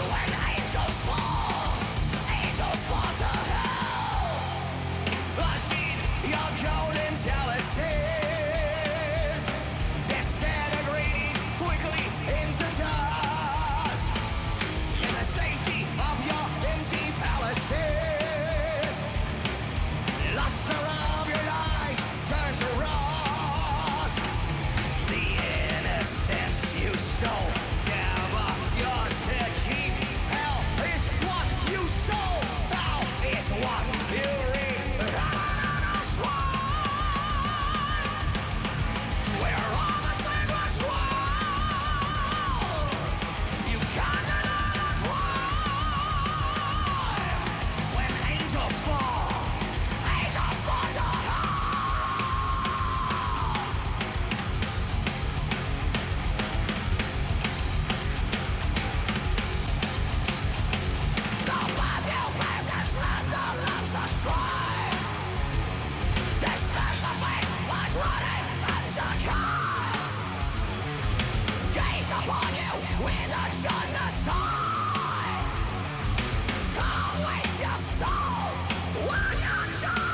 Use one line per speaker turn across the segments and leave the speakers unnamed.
When angels fall to hell. I've seen your golden jealousies disintegrating quickly into dust. In the safety of your empty palaces, luster of your lies turns to rust. The innocence you stole, never yours to keep. Hell is what you sow, hell is what you reap. Another shrine, where all the sacred shrine. You got another crime. When angels fall to hell. The battlefield has let the lamps astray. They spend the faith like running unto gaze upon you with a genocide. Always your soul when you die.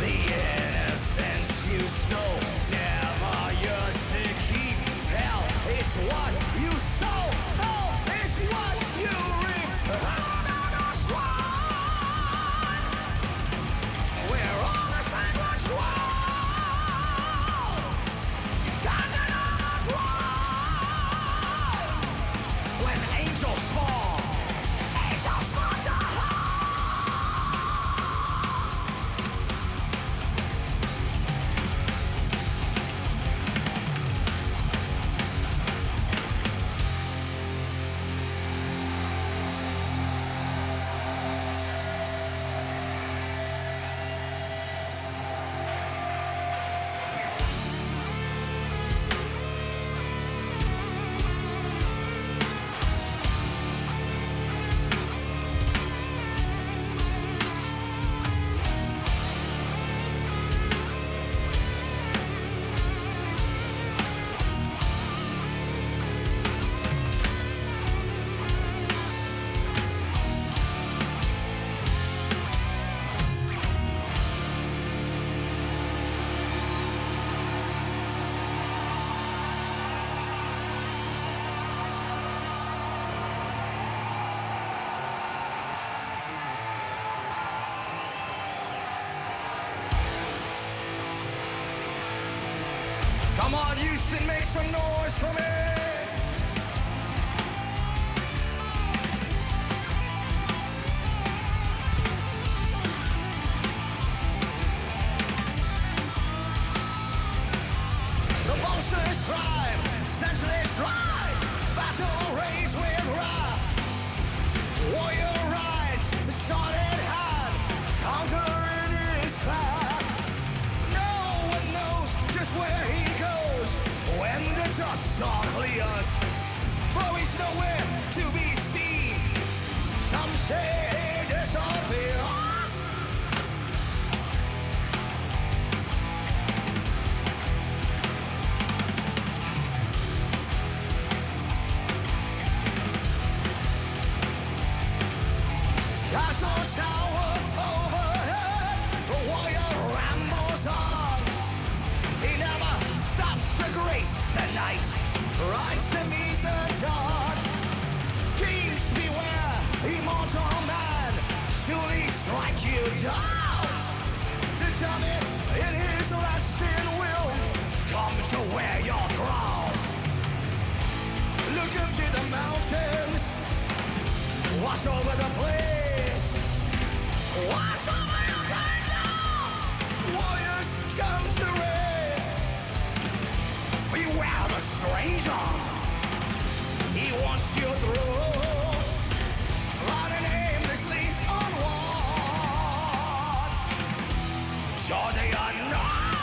The innocence you stole, never yours to keep. Hell is what you sow, hell is what you reap. Another shrine, where all the sacred shrine. You got another crime. When angels fall to hell. Come on, Houston, make some noise for me. The vultures thrive, senseless drive, battle raised with wrath. Warrior rise, the sword in hand, conquer in his path. No one knows just where he goes when the dust all clears, for he's nowhere to be seen. Some say he disappears. Castles tower overhead, the warrior rambles on. He never stops to grace the night, rides to meet the dawn. Kings beware, immortal man, surely strike you down. Determined in his resting will, come to where you're ground. Look up to the mountains, wash over the place, wash over your kingdom. Warriors come to raid. Beware the stranger, he wants you through, running aimlessly onward. Sure they are not.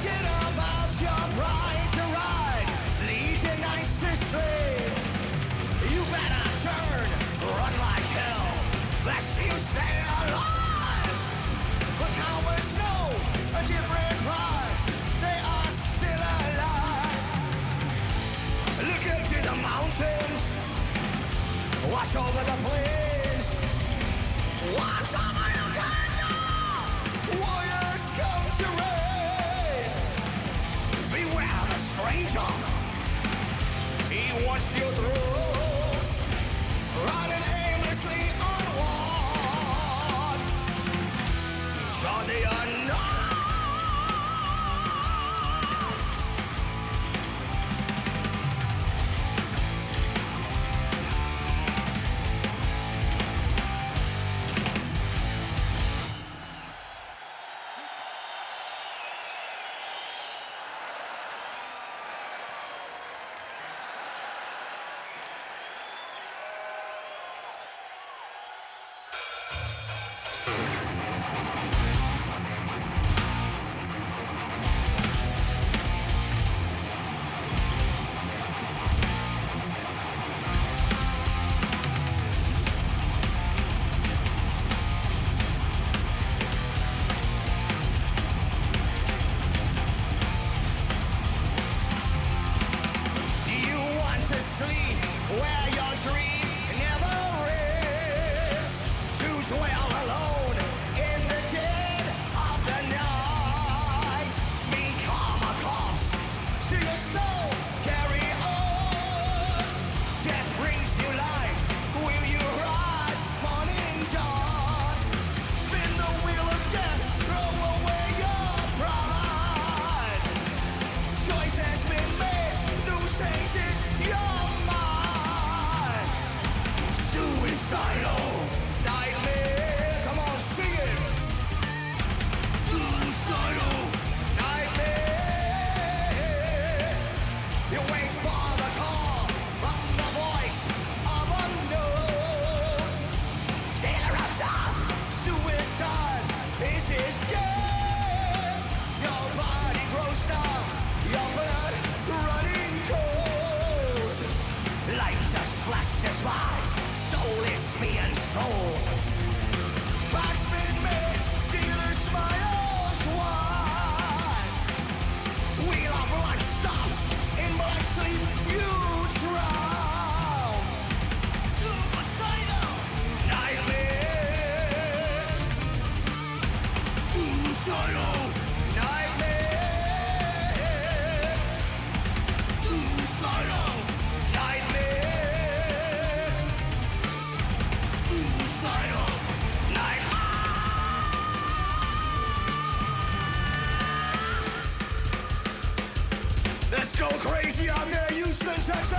Forget about your pride to ride, lead your nights to sleep. You better turn, run like hell, lest you stay alive. But cowards know a different pride, they are still alive. Look up to the mountains, watch over the plains, watch over your kingdom, warriors come to reign. Beware the stranger, he wants you through, running aimlessly onward, to the unknown. Suicidal Nightmare, come on, sing it. Suicidal Nightmare. You wait for the call from the voice of unknown. Sailor of death, suicide is his game. Your body grows numb, your blood running cold. Light just flashes by, soul is being sold. Backspin made, dealer smiles wide. Wheel of life stops, in black sleep you drown. Suicidal Nightmare. Suicidal Nightmare. Suicidal Nightmare. Suicidal Nightmare. Let's go crazy out there, Houston, Texas.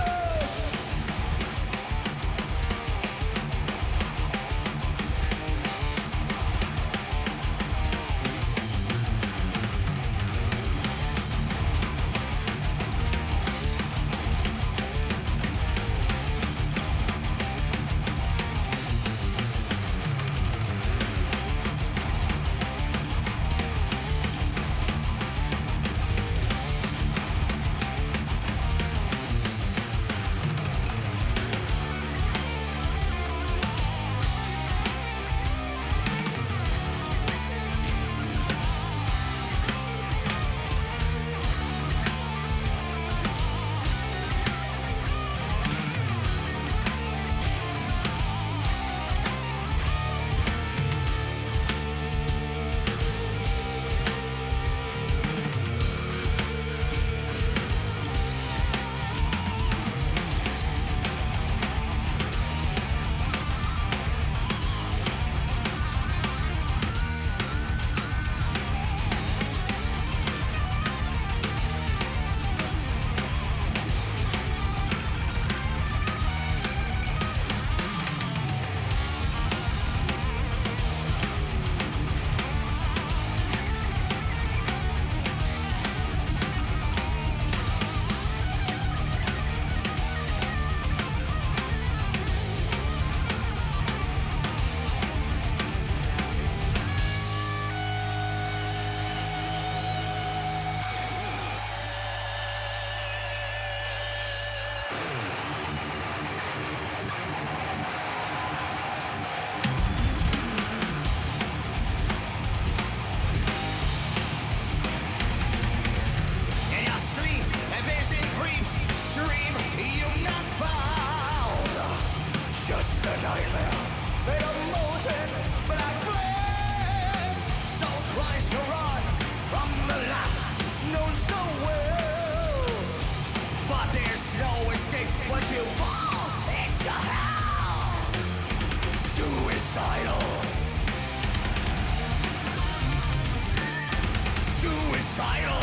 Suicidal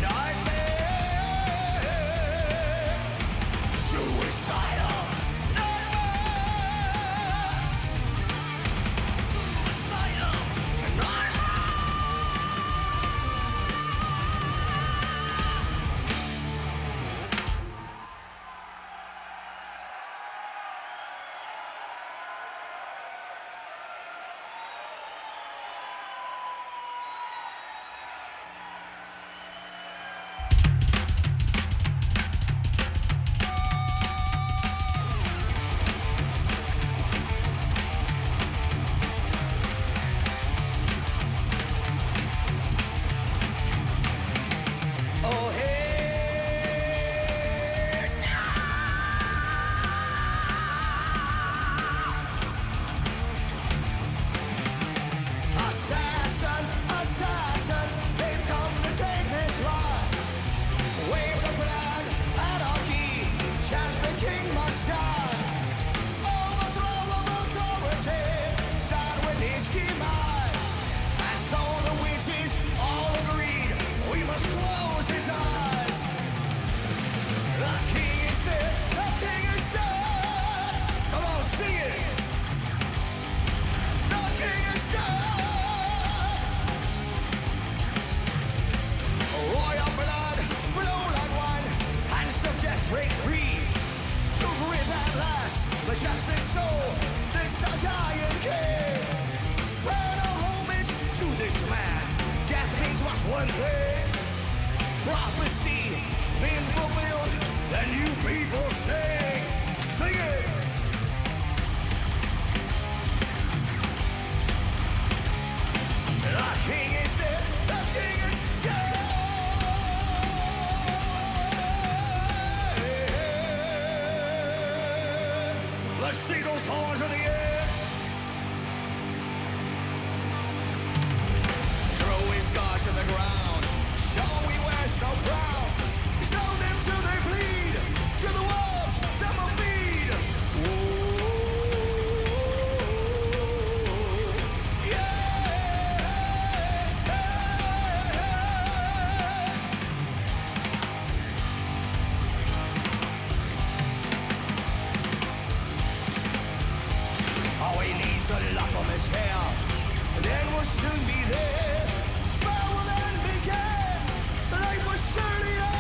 nightmare. Suicidal nightmare. Suicidal nightmare. Oh, hey. Assassin, assassin, they've come to take this life. Wave the flag, anarchy, chant the king must die. Overthrow of authority, start with his demise. And so the witches all agreed, we must close his eyes. The king is dead, the king is dead. Come on, sing it. The king is dead. Royal blood, blow like wine, hands of death break free. To grip at last, majestic soul, this Italian king. Run a homage to this man, death means but one thing. Prophecy been fulfilled, then you people sing, sing it. The king is dead, the king is dead. Let's see those horns in the air. Throw his scars to the ground, show he wears no crown. Snow them till they bleed, to the wolves them will feed. Whoa, yeah. All he needs a lock on his hair, then we'll soon be there. Spell will then begin, the light will surely end.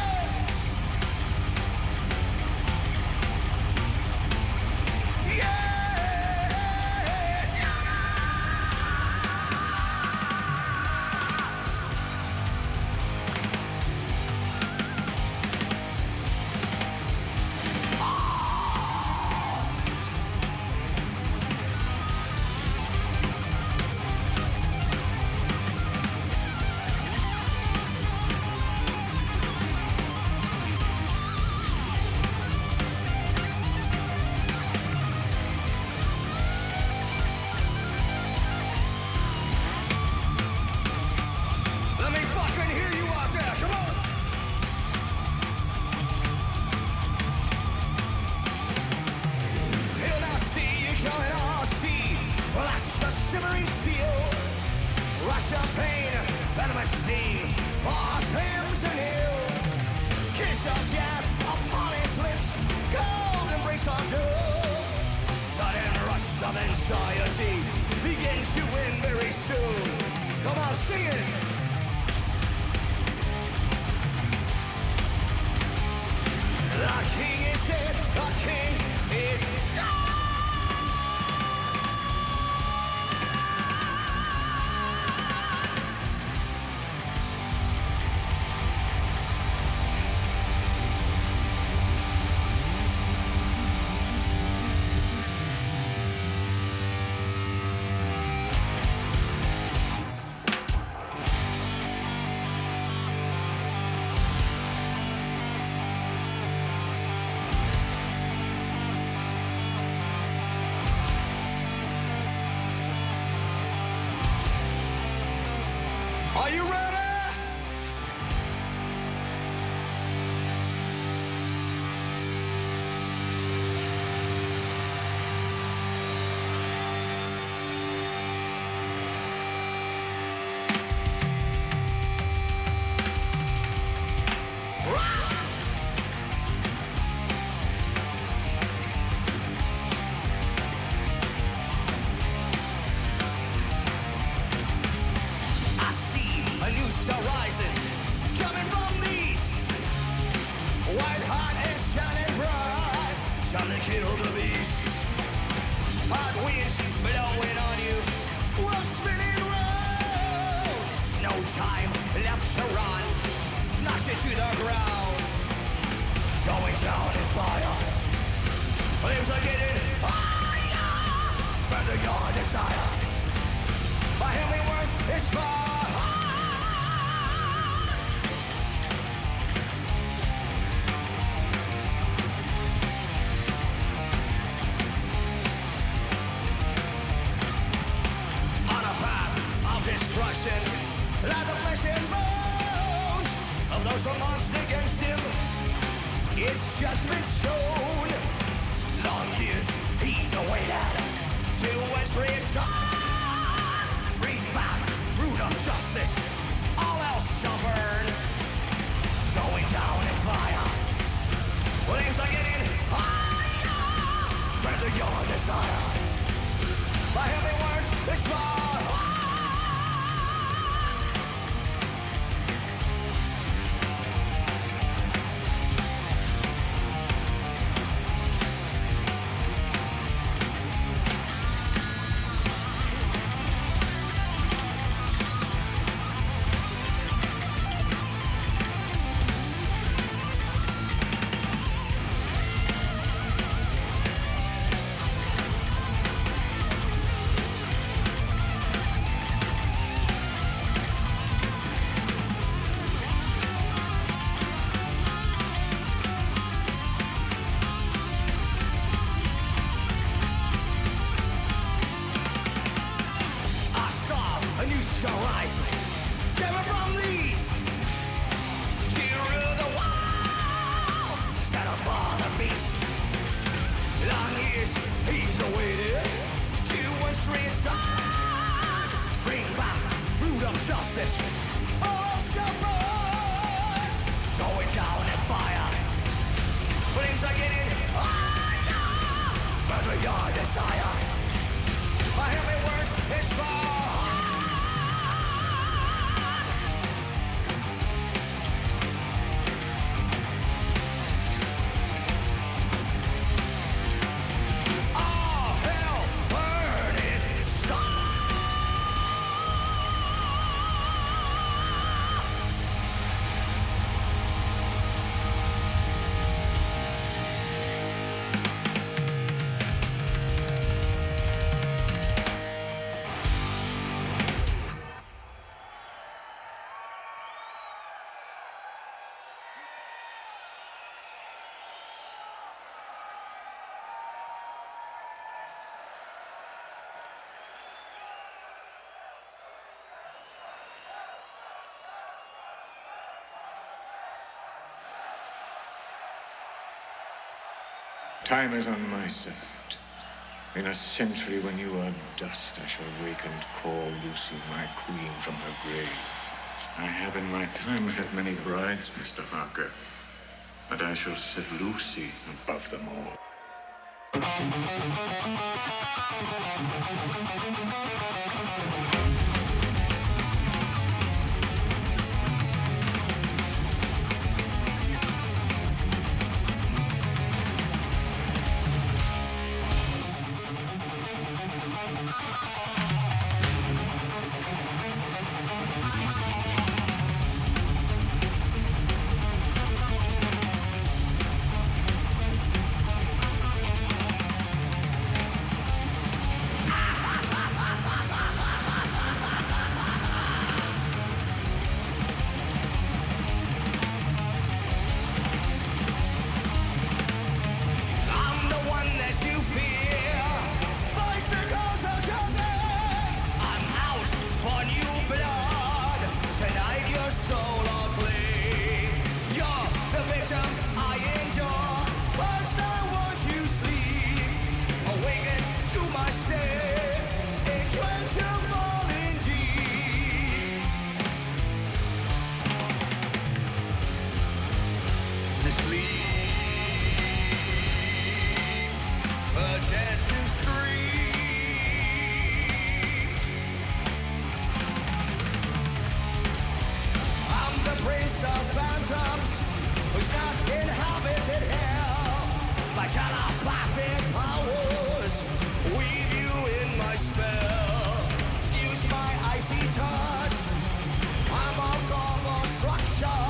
Let me fucking hear you out there, come on! And I see you coming, I see flash of shimmering steel, rush of pain, venomous steam, pause hymns and heal, kiss of death upon his lips, cold embrace of doom, sudden rush of anxiety begins to win very soon. Come on, sing it! The king is dead, the king is dead. horizon, coming from the east. White hot and shining bright, time to kill the beast. Hot winds blowing on you, we're spinning round. No time left to run, knocks you to the ground. Going down in fire, flames are getting higher. Further your desire, my heavy word is fire. Destruction, like the flesh and bones of those who marched against him, his judgment shown. Long years he's awaited to enter his son. Bring back root of justice, all else shall burn. Going down in fire, flames are getting higher. Further your desire, my heavy word is fire.
Time is on my side. In a century when you are dust, I shall wake and call Lucy my queen from her grave. I have in my time had many brides, Mr. Harker, but I shall set Lucy above them all.
prince of phantoms who's not inhabited hell. My telepathic powers weave you in my spell. Excuse my icy touch, I'm a gobble structure.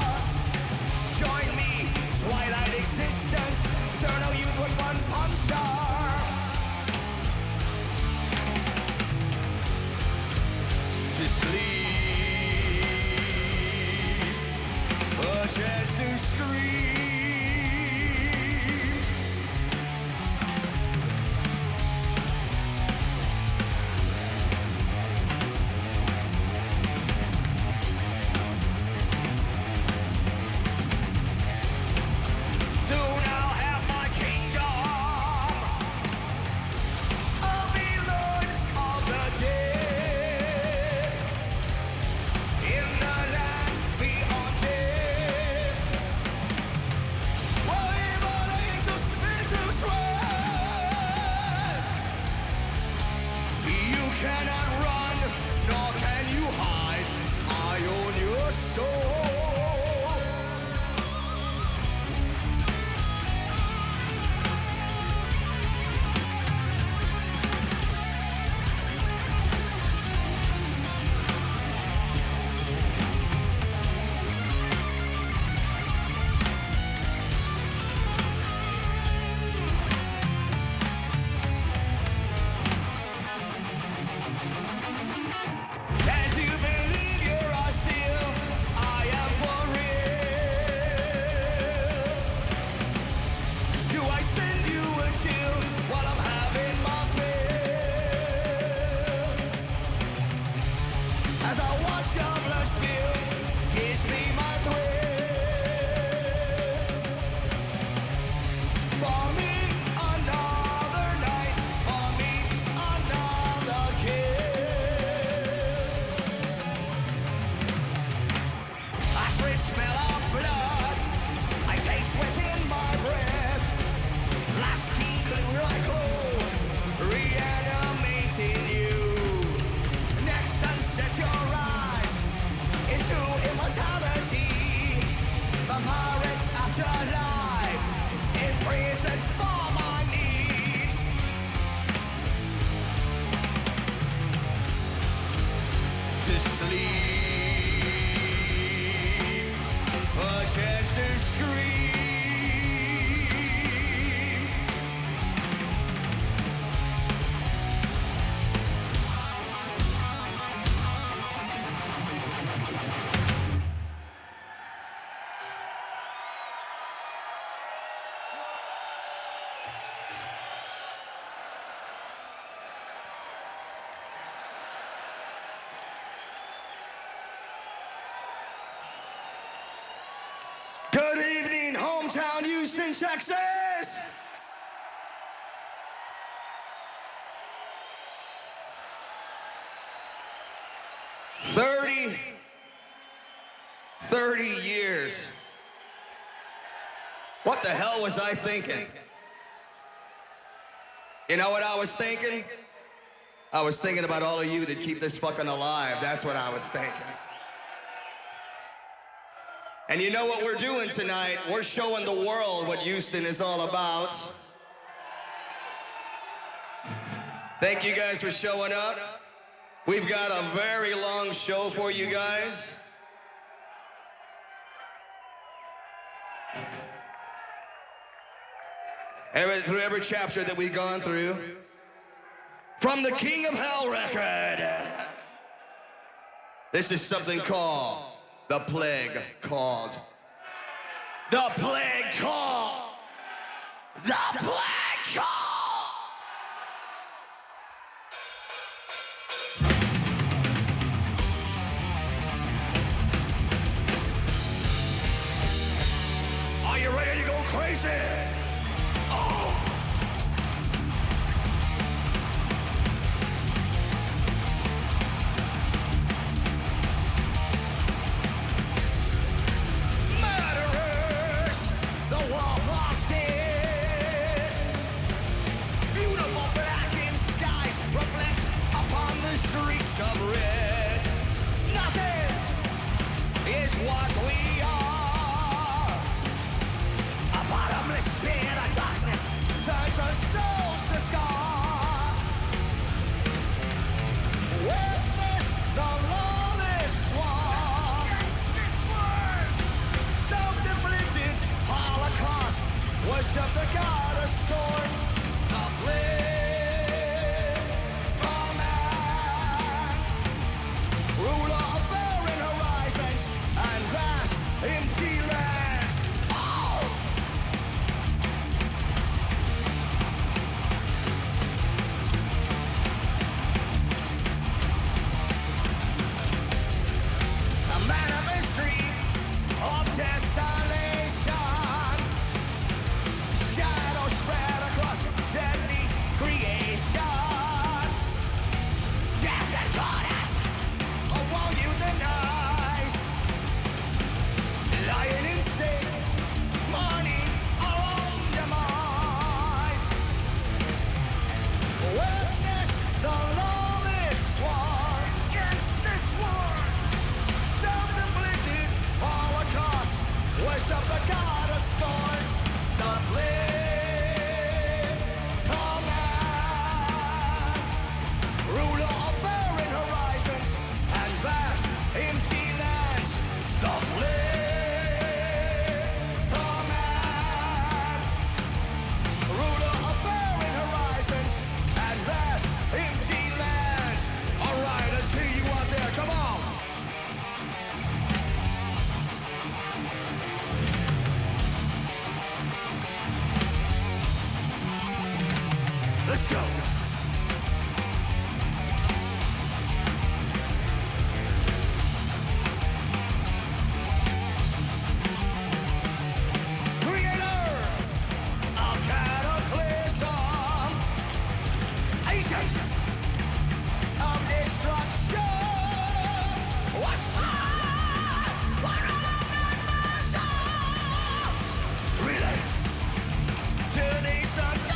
Join me, twilight existence, eternal youth with one puncher. To sleep, a chance to scream. Soon I'll have my kingdom. I'll be Lord of the dead. In the land beyond death, where evil angels into tread. You cannot run, nor can you hide. I own your soul. Can't you believe you're all still? I am for real. Do I send you a chill while I'm having my fill? As I watch your blood spill, gives me my thrill. For me, another night. For me, another kill. I sweet smell of blood, I taste within my breath. Lasting glue like gold, reanimating you. Next sunset your eyes into immortality. Vampiric afterlife, in prison for my needs. To sleep, a chance to scream. Good evening, hometown Houston, Texas. Thirty years. What the hell was I thinking? You know what I was thinking? I was thinking about all of you that keep this fucking alive. That's what I was thinking. And you know what we're doing tonight? We're showing the world what Houston is all about. Thank you guys for showing up. We've got a very long show for you guys. Through every chapter that we've gone through. From the King of Hell record. This is something called The Plague Called. The Plague Called. The Plague Called. Are you ready to go crazy? Oh. Murderers, the world lost it. Beautiful blackened skies reflect upon the streets of red. Nothing is what we are. A bottomless pit of darkness turns our souls to scar. Witness the lawless war. Self-inflicted holocaust. Worship the god of storm. The political man. Ruler of barren horizons and vast empty lands. Oh! A man of mystery, of desolation. Shadows spread across deadly creation. Death incarnate, a world euthanized. Lying in state, mourning our own demise. Witness the lawless war. Against this war. Self-inflicted holocaust. Worship the god of scorn. The political man. Ruler of barren horizons and vast empty lands. The political man. Ruler of barren horizons and vast empty lands. All right, let's hear you out there. Come on. Let's go. Creator of cataclysm, agent of destruction, what's one of the nations relates to these seductions.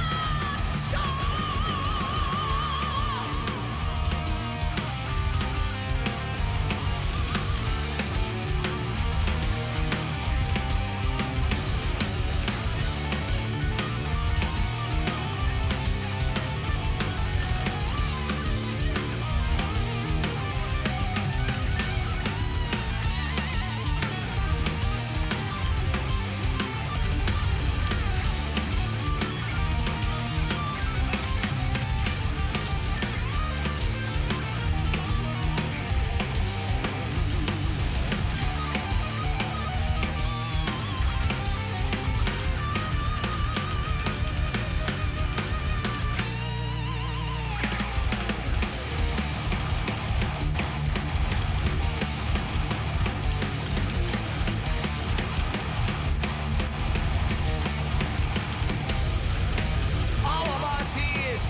All of our tears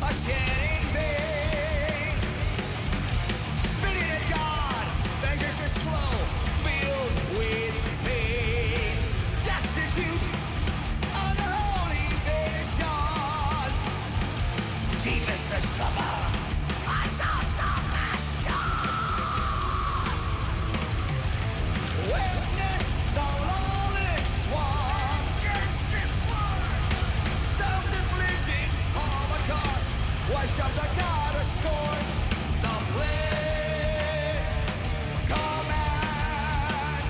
are shed in vain. Spitting at God, vengeance is slow, filled with pain. Destitute, unholy vision. Deepest the slumber, until submission. Witness the lawless war. Self-inflicted holocaust. Worship the god of scorn. The political man.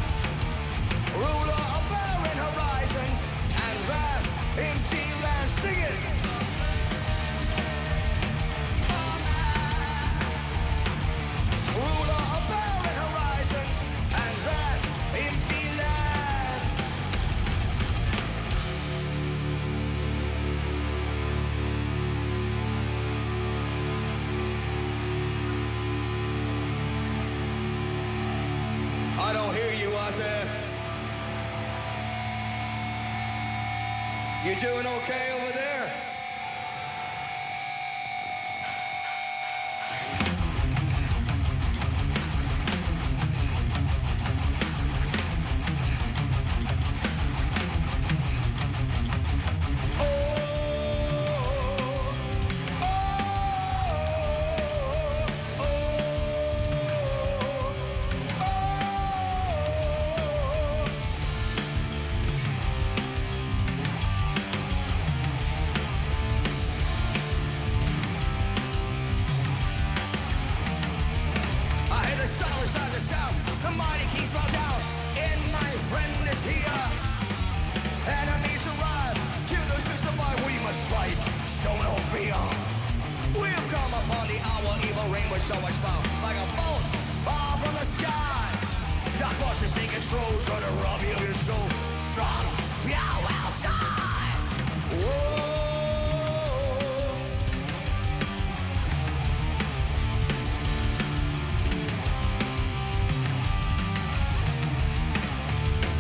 Ruler of barren horizons and vast empty lands. Sing it. Ruler of barren horizons and vast empty lands. I don't hear you out there. You doing okay over there? Oh, forces take control, try to rob you of your soul. Strong, you will die. Whoa.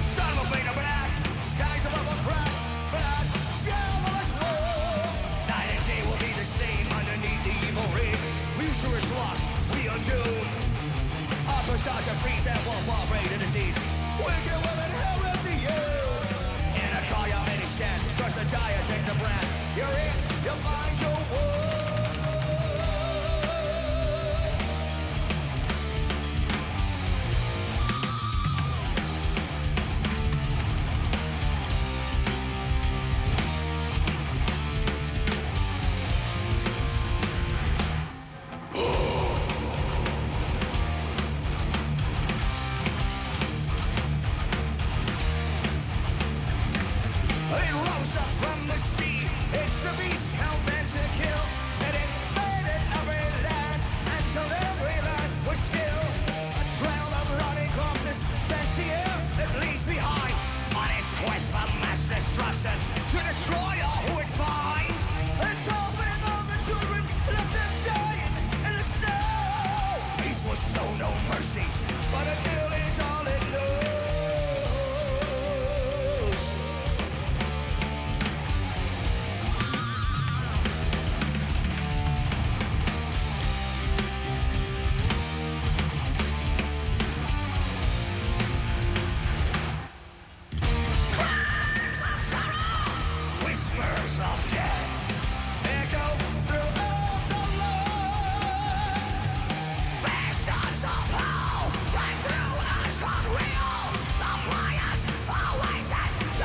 Son of a beta black, skies above a crack, black, spill of us war. Night and day will be the same underneath the evil ring. Future is lost, we are doomed. Upper start to freeze and will fall prey to disease. Wicked will inherit the earth. In a car you many stand, trust the tire, take the brand. You're in, you'll find your world. It rose up from the sea. It's the beast hell bent to kill. It invaded every land until every land was still. A trail of rotting corpses takes the air it leaves behind. On its quest for mass destruction to destroy all who it finds. It's hoping all the children left them dying in the snow. Peace will show no mercy, but a kill is all it knows. Whispers of death echo through all the land. Visions of hell right through us unreal. The flyers awaited the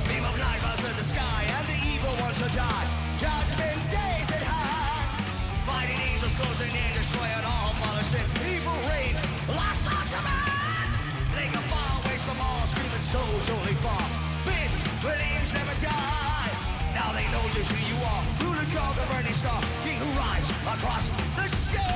beam of light was in the sky, and the evil ones will die. Judgment days at hand. Fighting angels closing in, destroying all mothership. Evil reign, lost not to man. They can fall, waste them all, screaming souls only fall. Big dreams never die. Now they know just who you are. Who to call the burning star? He who rides across the sky.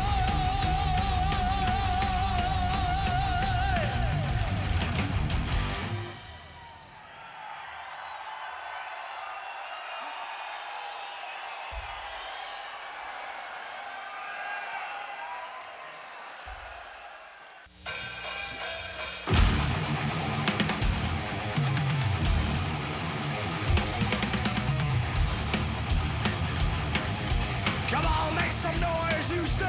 Come on, make some noise, Houston!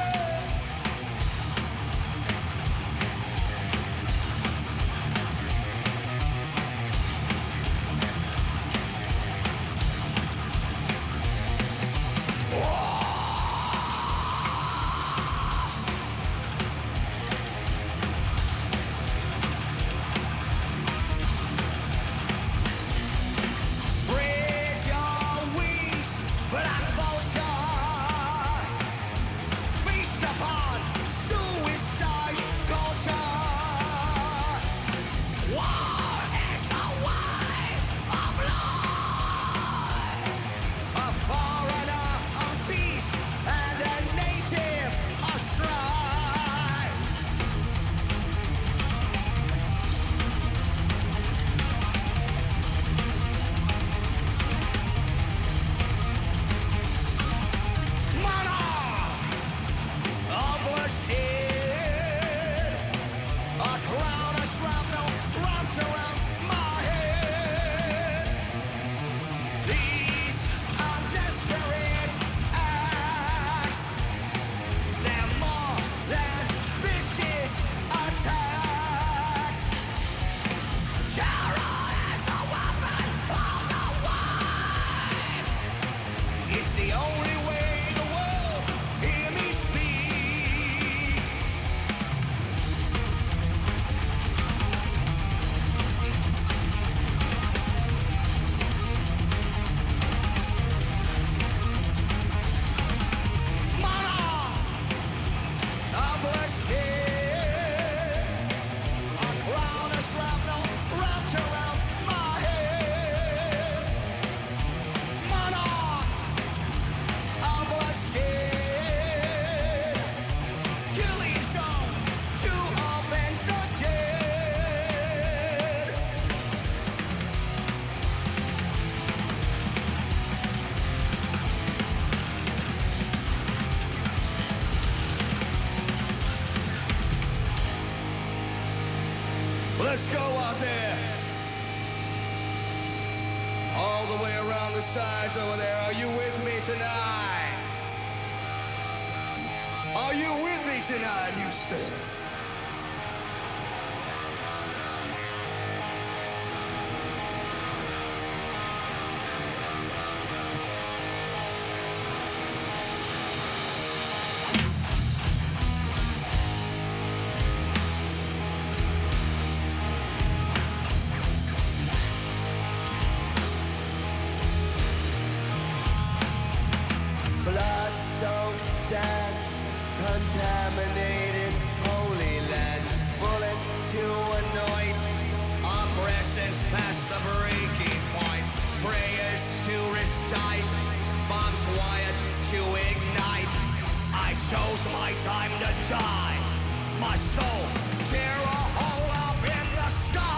Spread your wings, black vulture. Be Let's go out there. All the way around the sides over there. Are you with me tonight? Are you with me tonight, Houston?
Blood-soaked sand, contaminated holy land. Bullets to anoint,
Oppression past the breaking point. Prayers to recite, bombs wired to ignite. I chose my time to die. My soul tear a hole up in the sky.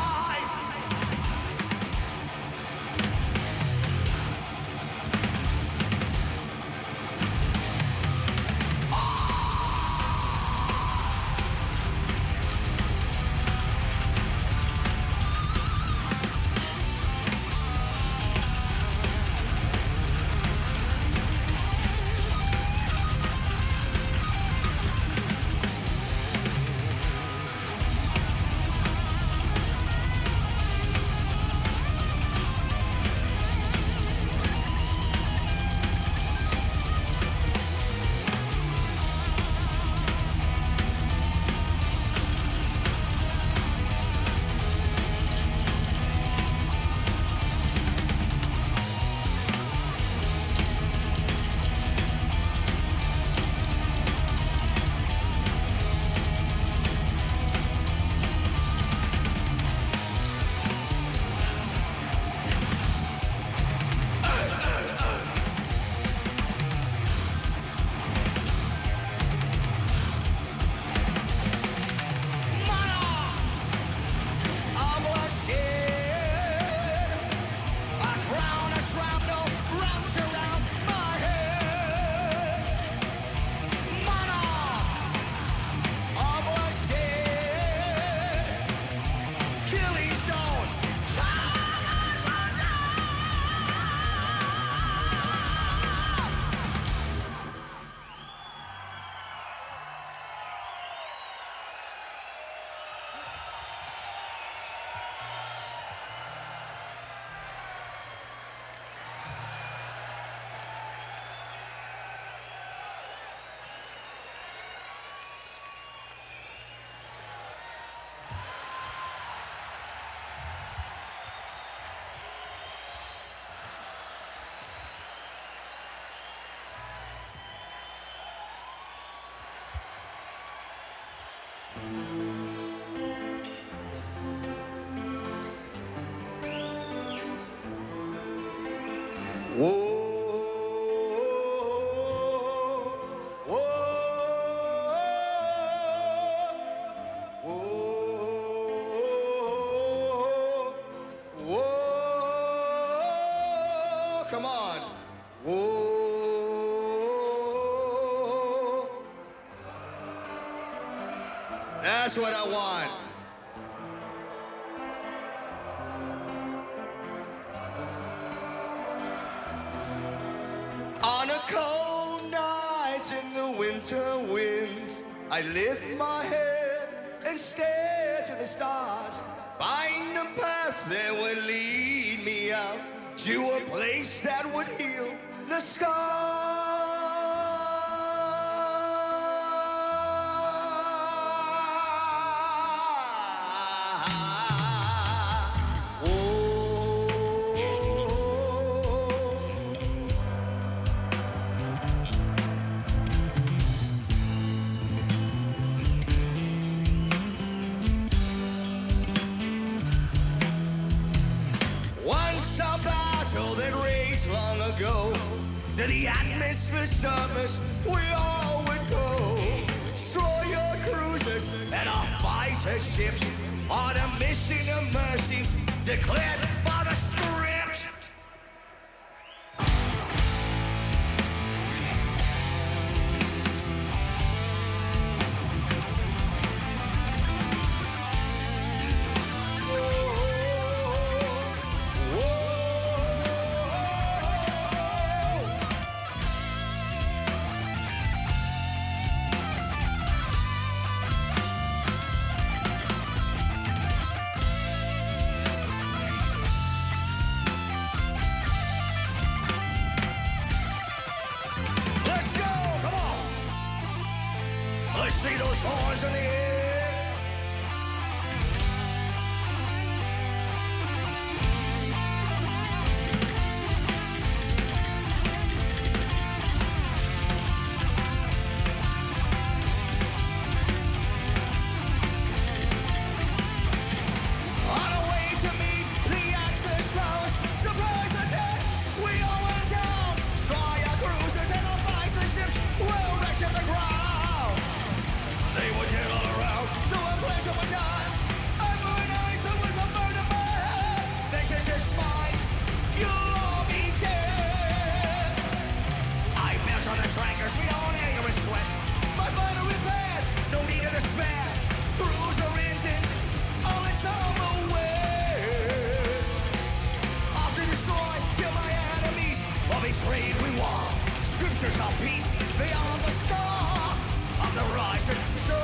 Come on. Whoa. That's what I want. On a cold night in the winter winds, I lift my head and stare to the stars. Find a path that would lead me out to a place that would heal the scar. Once a battle that raged long ago, to the atmosphere surface we all would go. Destroyer cruisers and our fighter ships on a mission of mercy declared by the script. see those horns in the air. On our way to meet the Axis foes, surprise attack, we all went down. Saw your cruisers and our fighter ships will wreck at the ground. They were dead all around, so a pleasure would die. Every night there was a murder man. Vengeance is mine, you'll all be dead. I bounce on the trackers, we all in anger and sweat. My fighter repaired, no need to despair. Cruiser engines, all its on the way. Off to destroy till my enemies are betrayed we walk. Scriptures of peace beyond the star of the rising sun.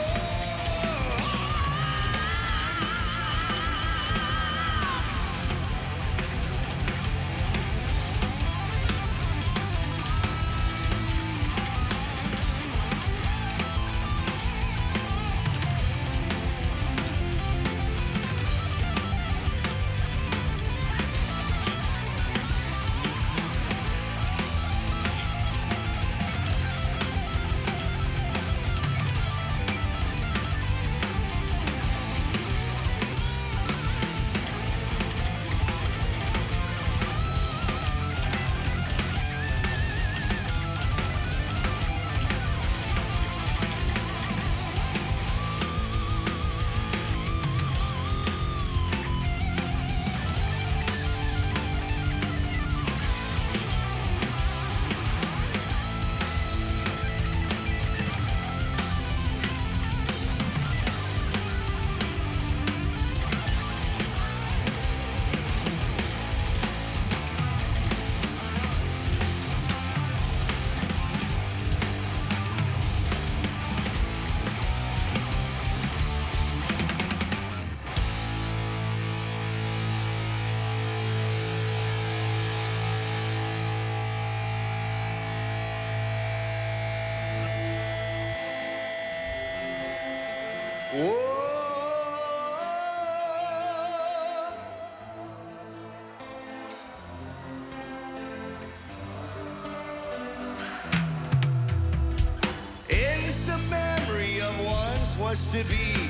Instant memory of once was to be,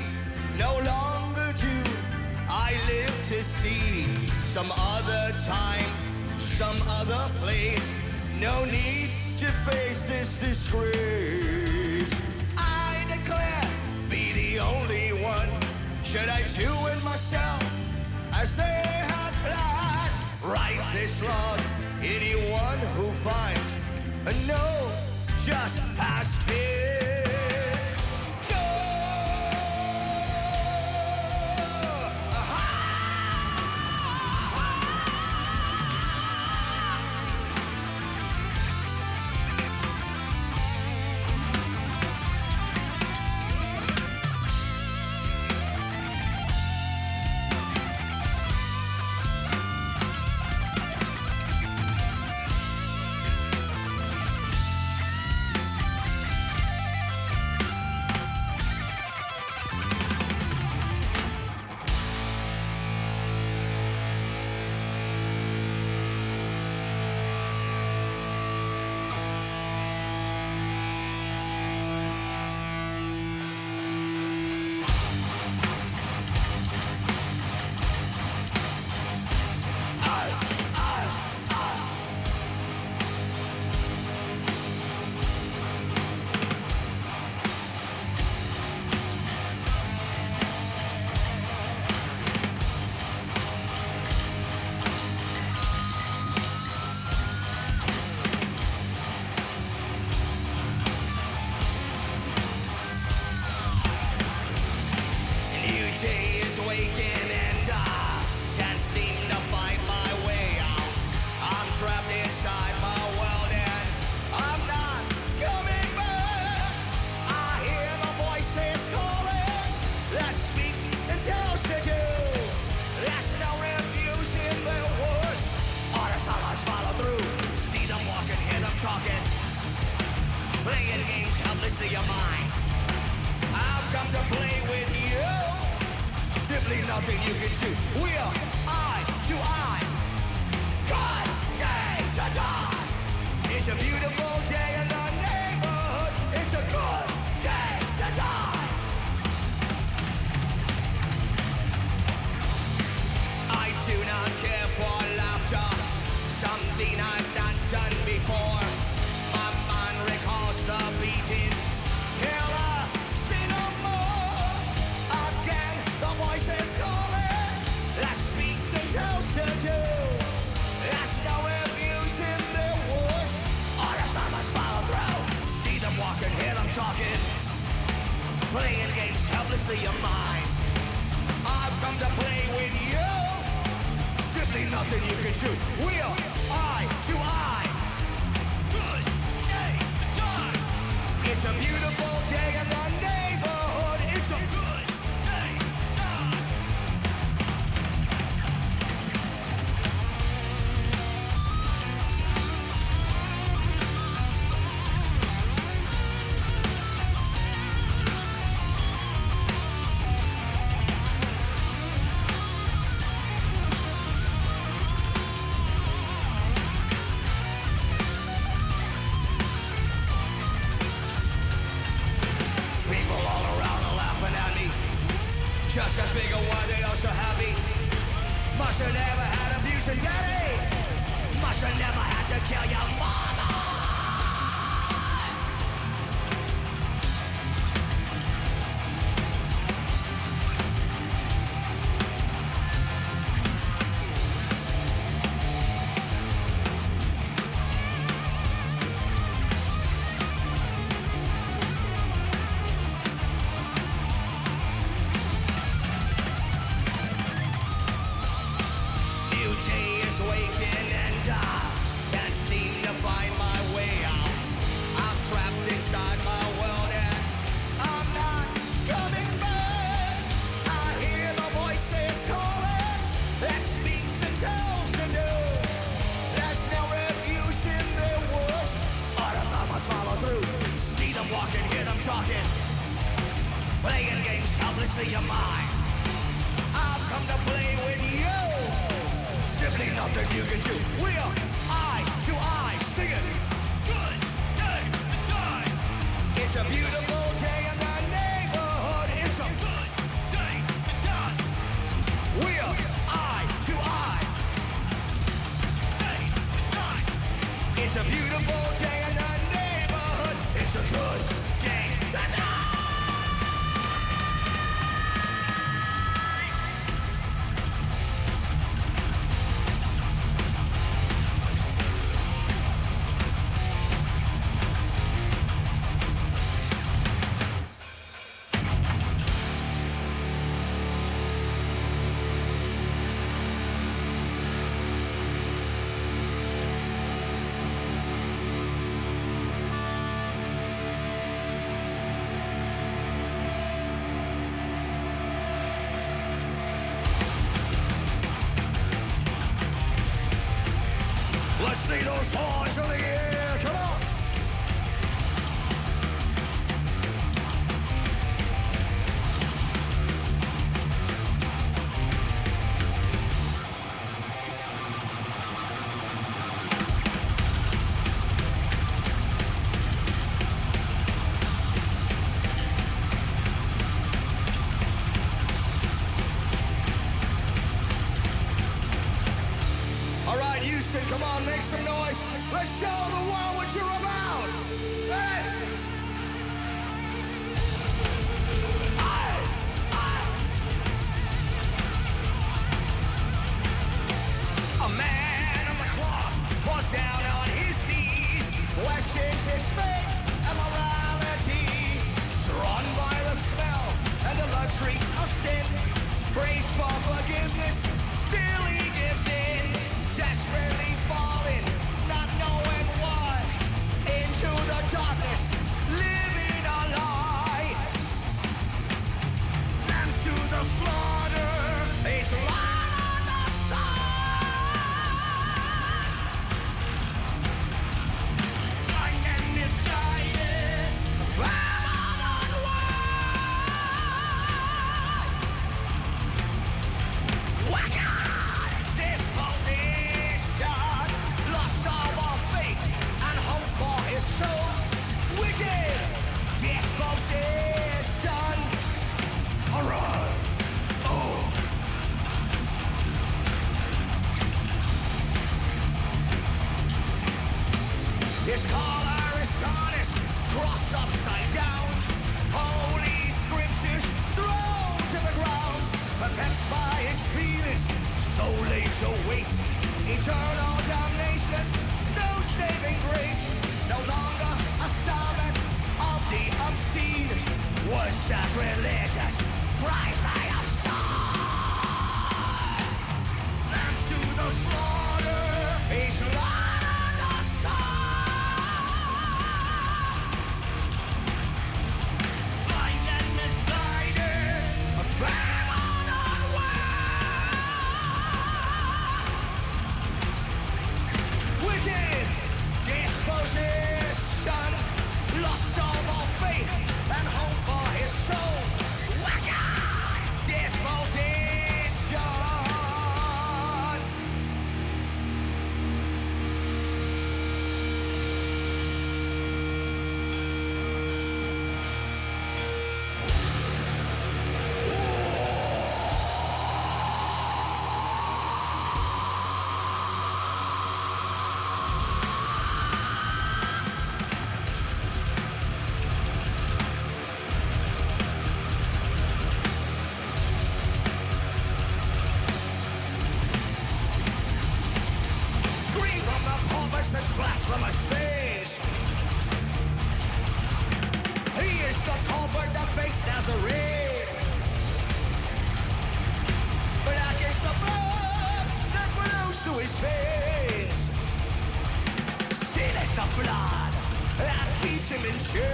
no longer do. I live to see some other time, some other place. No need to face this disgrace. I declare, be the only one. Should I do it myself as they had planned? Write this log, anyone who finds a no just has been. I've come to play with you. Simply nothing you can do. We're eye to eye. Good day to die. It's a beautiful day in the neighborhood. It's a good day to die. I do not care for laughter, something I've not done before. My mind recalls the beatings. Till I see no more. Again, the voice is calling. That speaks and tells to do. There's no abuse in their words. Orders I must follow through. See them walking, hear them talking. Playing games helplessly of mine. I've come to play with you. Simply nothing you can do. We're eye to eye. Good day to die. It's a beautiful day in the neighborhood. It's a good day to die. People all around are laughing at me. Just to figure why they are so happy. Must have never had abuse and daddy. Must have never had to kill your mama. New day is waking and I can't seem to find my way out. I'm trapped inside my world and I'm not coming back. I hear the voices calling that speaks and tells to do. There's no abuse in their words. Orders I must follow through. See them walking, hear them talking. Playing games helplessly of mine. I've come to play with you. Simply nothing you can do. We're eye to eye, singing. Good day to die. It's a beautiful day in the neighborhood. It's a good day to die. We're eye to eye. Day to die. It's a beautiful day in the neighborhood. It's a good day to die. Let's see those horns in the air. Come on. All right, Houston, come on, make some noise. Let's show the world what you're about. Hey! A man on the clock was down on his knees, questions his faith and morality, drawn by the smell and the luxury of sin, prays for forgiveness, still he gives in, desperately falling, not knowing why, into the darkness eternal damnation, no saving grace, no longer a servant of the obscene. Was sacrilegious, Christ I have sung. Lambs to the slaughter, he slaughtered the sun. Blind and misguided, a famine unwell. Wicked disposition, lost all of faith and hope for his soul. Wicked disposition. Scream from the pulpit such blasphemous stage. He is the culprit that faced Nazarene. Black is the blood that flows to his face. Sin is the blood that keeps him in chains.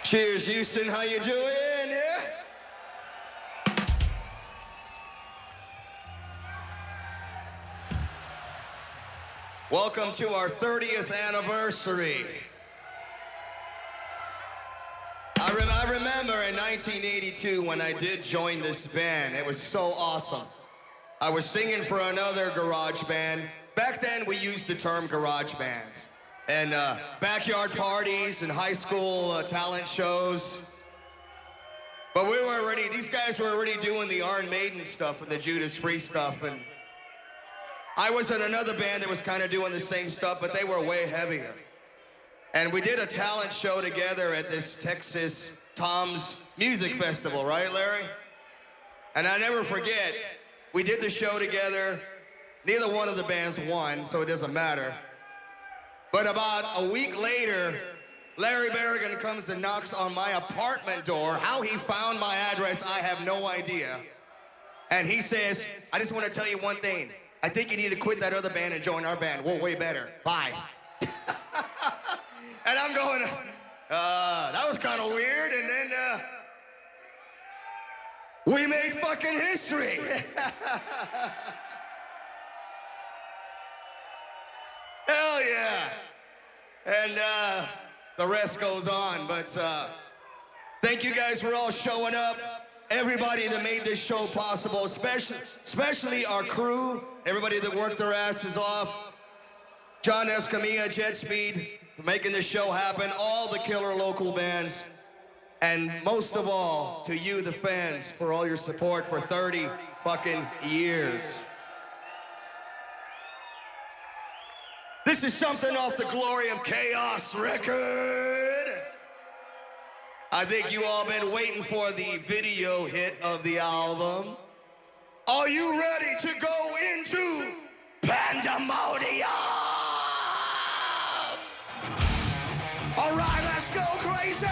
Cheers, Houston. How you doing? Yeah? Welcome to our 30th anniversary. I remember in 1982 when I did join this band. It was so awesome. I was singing for another garage band. Back then, we used the term garage bands. And backyard parties and high school talent shows. But we were already, these guys were already doing the Iron Maiden stuff and the Judas Priest stuff. And I was in another band that was kind of doing the same stuff, but they were way heavier. And we did a talent show together at this Texas Tom's
music festival, right, Larry? And I never forget, we did the show together. Neither one of the bands won, so it doesn't matter. But about a week later, Larry Barragan comes and knocks on my apartment door. How he found my address, I have no idea. And he says, I just want to tell you one thing. I think you need to quit that other band and join our band. We're way better. Bye. And I'm going, that was kind of weird. And then we made fucking history. Hell yeah. And the rest goes on. But thank you guys for all showing up. Everybody that made this show possible, especially our crew, everybody that worked their asses off. John Escamilla, Jet Speed, for making this show happen. All the killer local bands. And most of all, to you, the fans, for all your support for 30 fucking years. This is something off the Glory of Chaos record. I think you all been waiting for the video hit of the album. Are you ready to go into Pandemonium? All right, let's go crazy.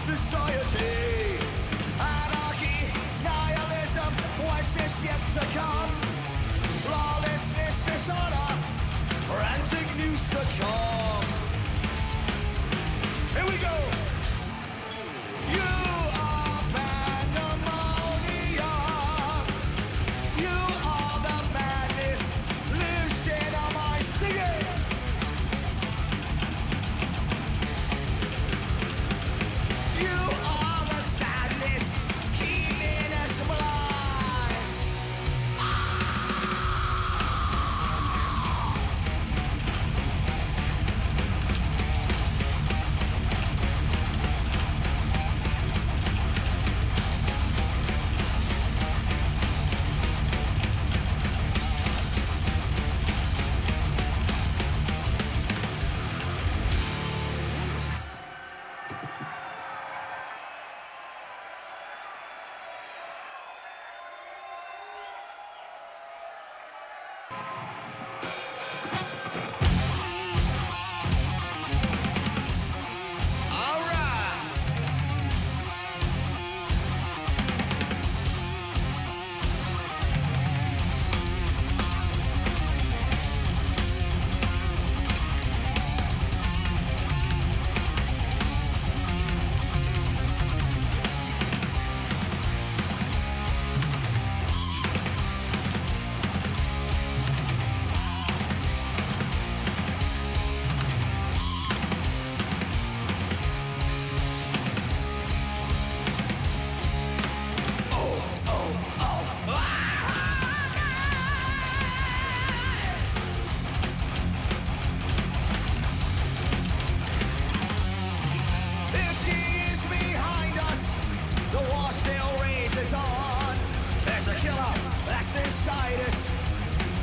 Society, anarchy, nihilism, what's this yet to come? Lawlessness, disorder. come. Here we go. You are pandemonium. You are the madness lives in my singing. You are the sadness keeping us blind. All right. The war still rages on. There's a killer that's inside us.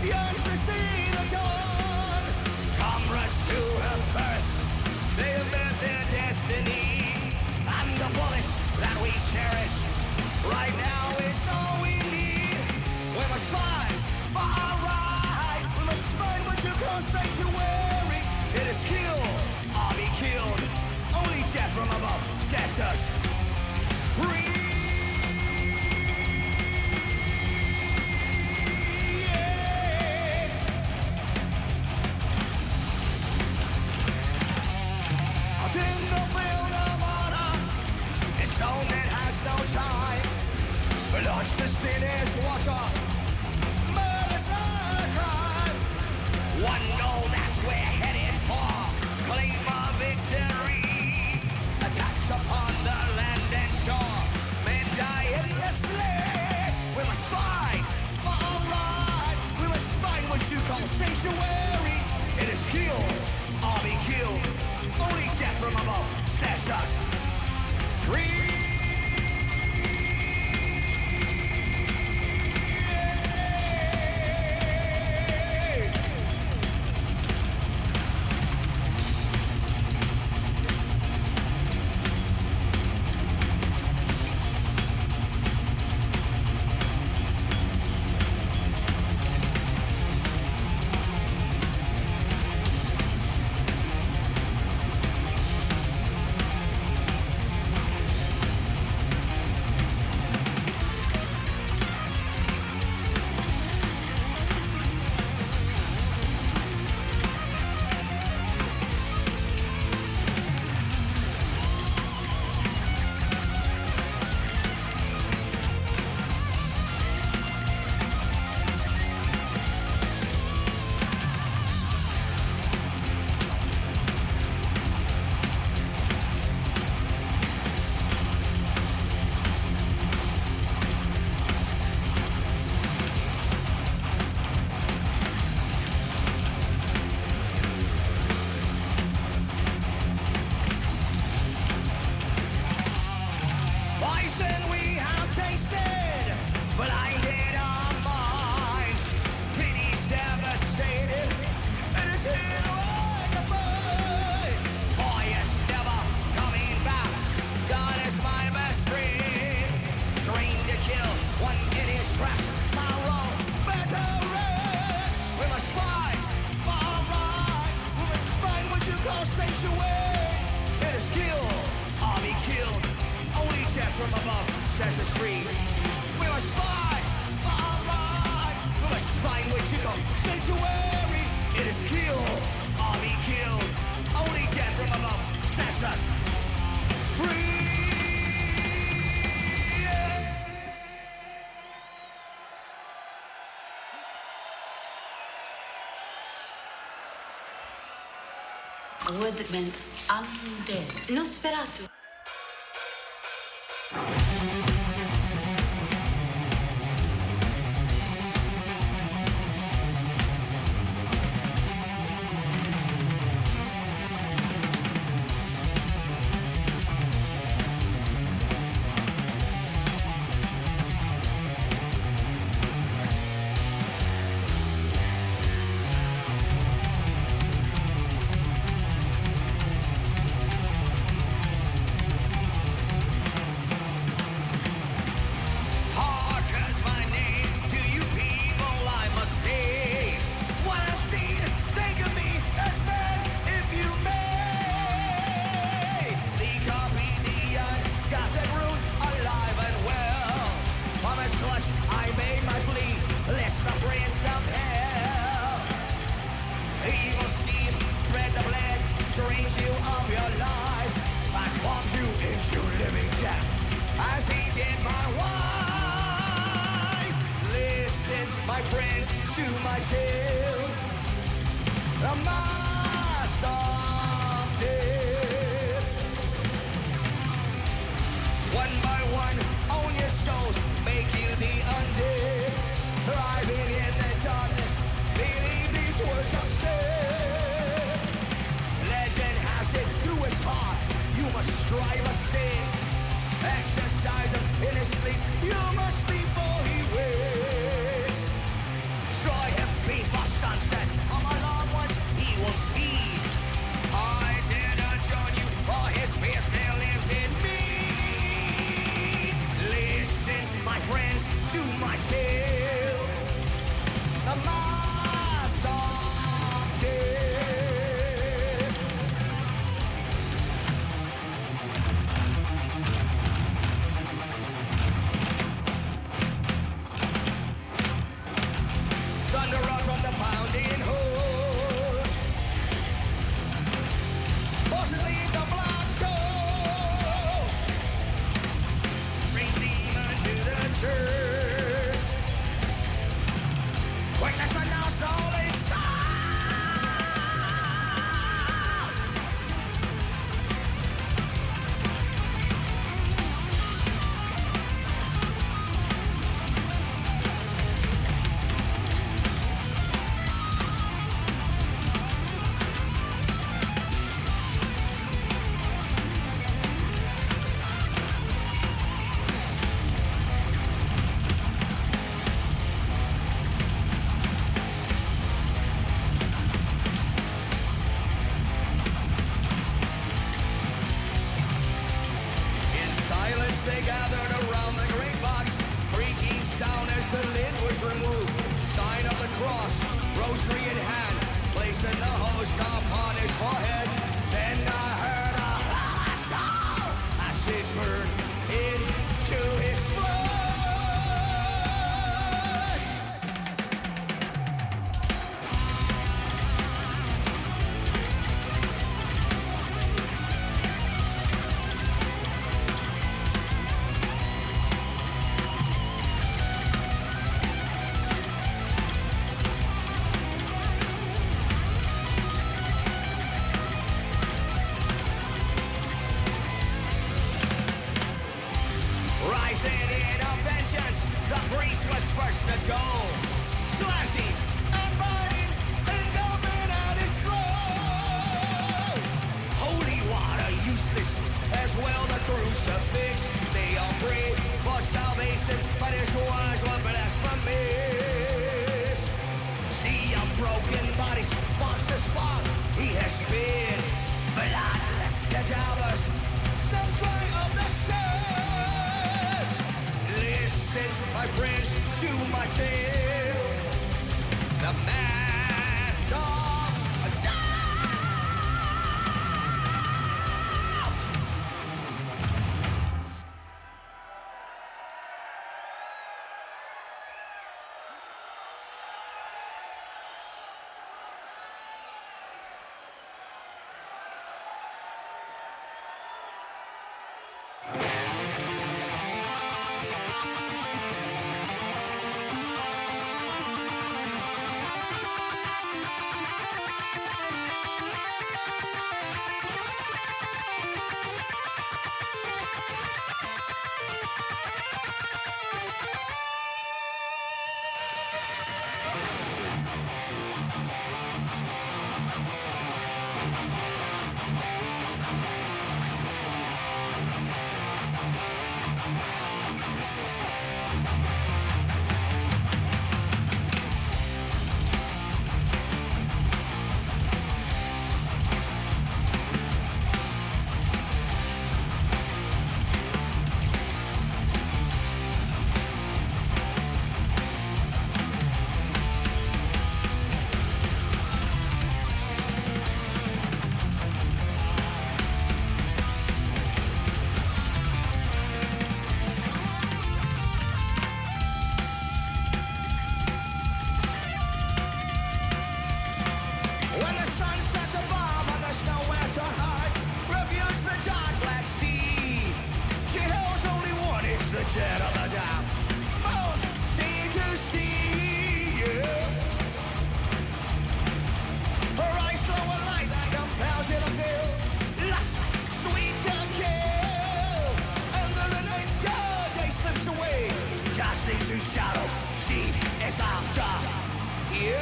Yearns to see the dawn. Comrades who have burst, they have met their destiny. And the bullets that we cherish right now is all we need. We must fight for our right. We must find what you call sanctuary. It is kill or be killed. Only death from above sets us free. Out in the field of honor, it's zone that has no time. Blood sustained is water, murder's not a crime. One goal that we're headed for, claim our victory. Attacks upon the land and shore, men die endlessly. We must fight for our right. We must find what you call sanctuary. It is kill or be killed. Only death from above sets us free. sets us free. We must fight for our right. We must find what you call sanctuary. It is kill or be
killed. Only death from above sets us free.
A word that meant undead. Nosferatu.
Harker's my name. To you people, I must say, what I've seen, think of me as men, if you may. The comedian got that root alive and well. From his clutch, I made my plea, lest the prince of hell. Evil scheme, spread the blade, drains you of your life, transforms you into living death, as he did my wife. Listen, my friends, to my tale, the mass of death. One by one, own your souls, make you the undead. Thriving in the darkness, believe these words I've said. Legend has it through his heart, you must strive a sting. Exercise him in his sleep, you must before he wakes. Destroy him before sunset, all my loved ones he will seize. I dare not join you, for his fear still lives in me. Listen, my friends, to my tale, the mass of death. Thunder rock from the pounding hooves. Horses lead the block goes. Bring demon to the church. Quickness and now soul is stars. In silence they gathered around the great box, creaking sound as the lid was removed. Sign of the cross, rosary in hand, placing the host upon his forehead. Then I heard a holy sound as it burned into his flesh. Rising in a vengeance, the priest was first to go. Slashing and biting and dumping at his throat. Holy water useless, as well the crucifix. They all prayed for salvation, but his words were blasphemous. See a broken bodies, monster spawn, he has been bloodless cadavers, sanctuary of the saints. Listen, my friends, to my tale, the mass of death. When the sun sets above and there's nowhere to hide, refuse the dark black sea. She holds only one, it's the jet of the damned. Oh, sea to sea, yeah. Her eyes glow a light that compels you to feel lust, sweet to kill. Under the night, your day slips away, cast into shadows. She is after you.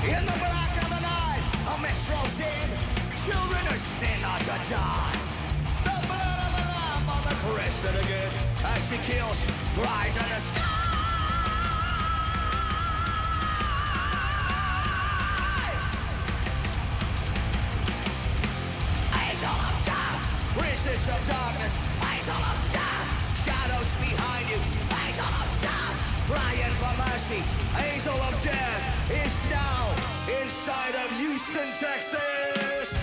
In the black of the night, a mist rolls in. Children of sin are to die. The blood of the lamb on the crest of the good, as she kills, cries in the sky. Angel of death, princess of darkness. Angel of death, shadows behind you. Angel of death, crying for mercy. Angel of death is now inside of Houston, Texas.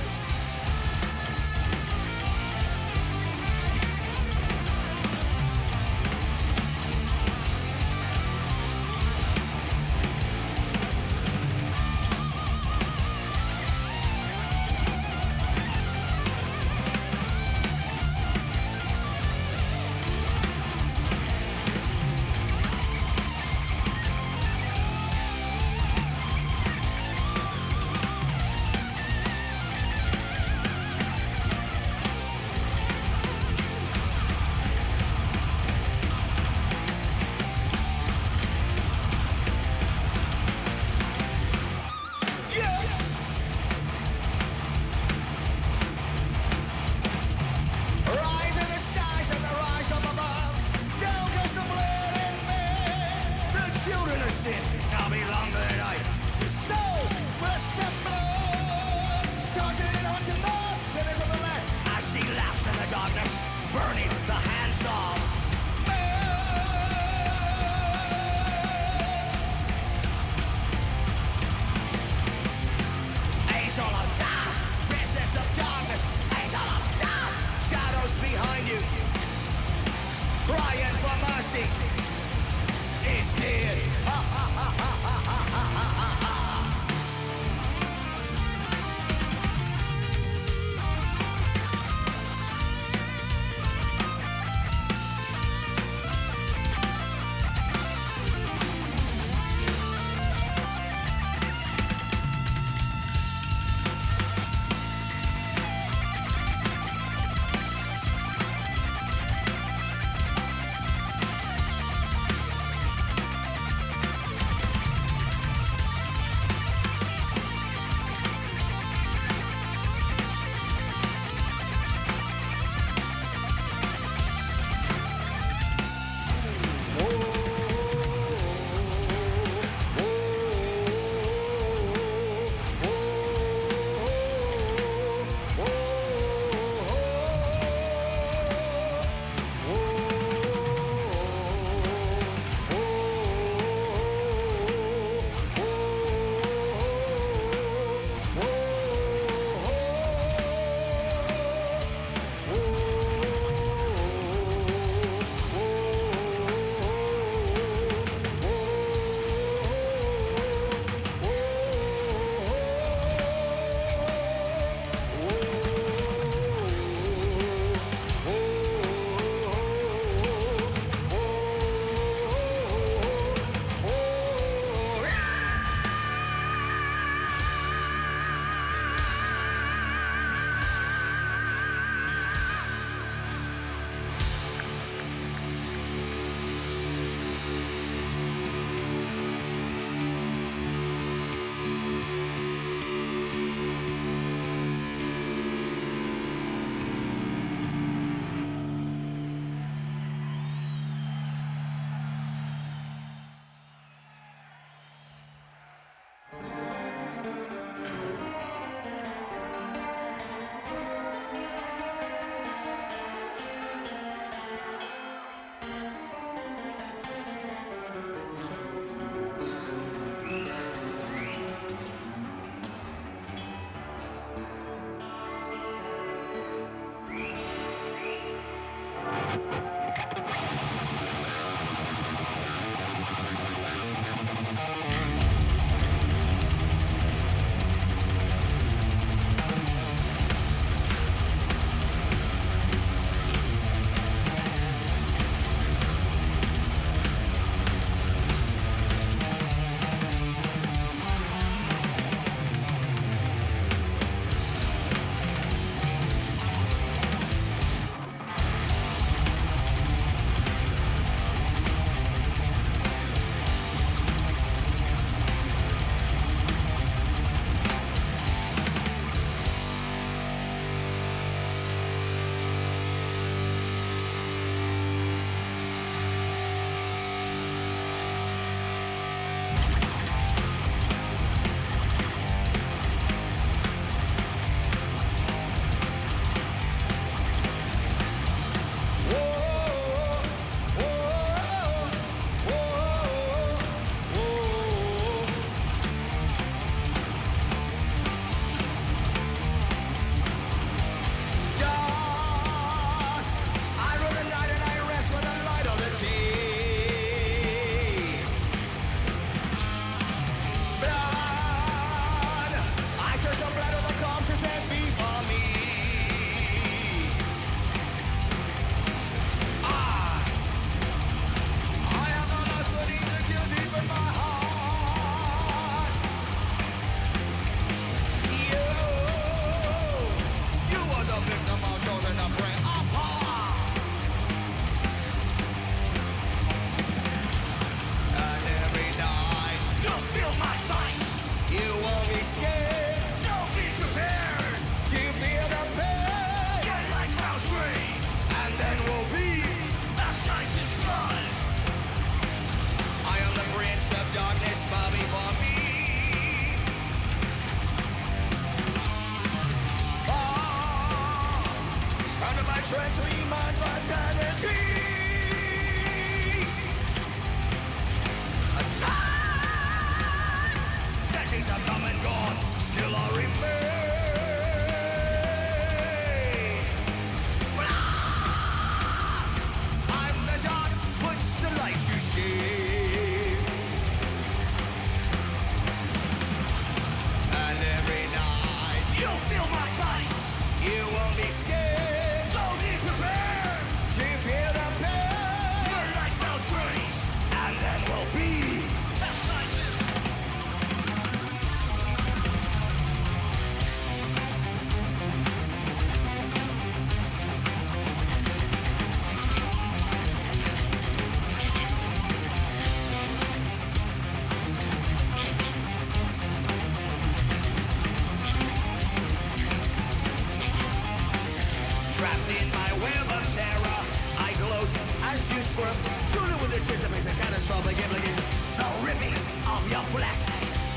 flesh.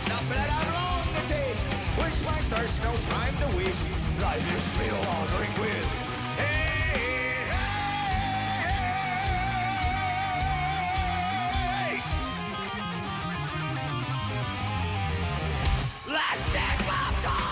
The blood of long to taste, which my thirst no time to waste. Life is real, I'll drink with. Hey, last stand baptized.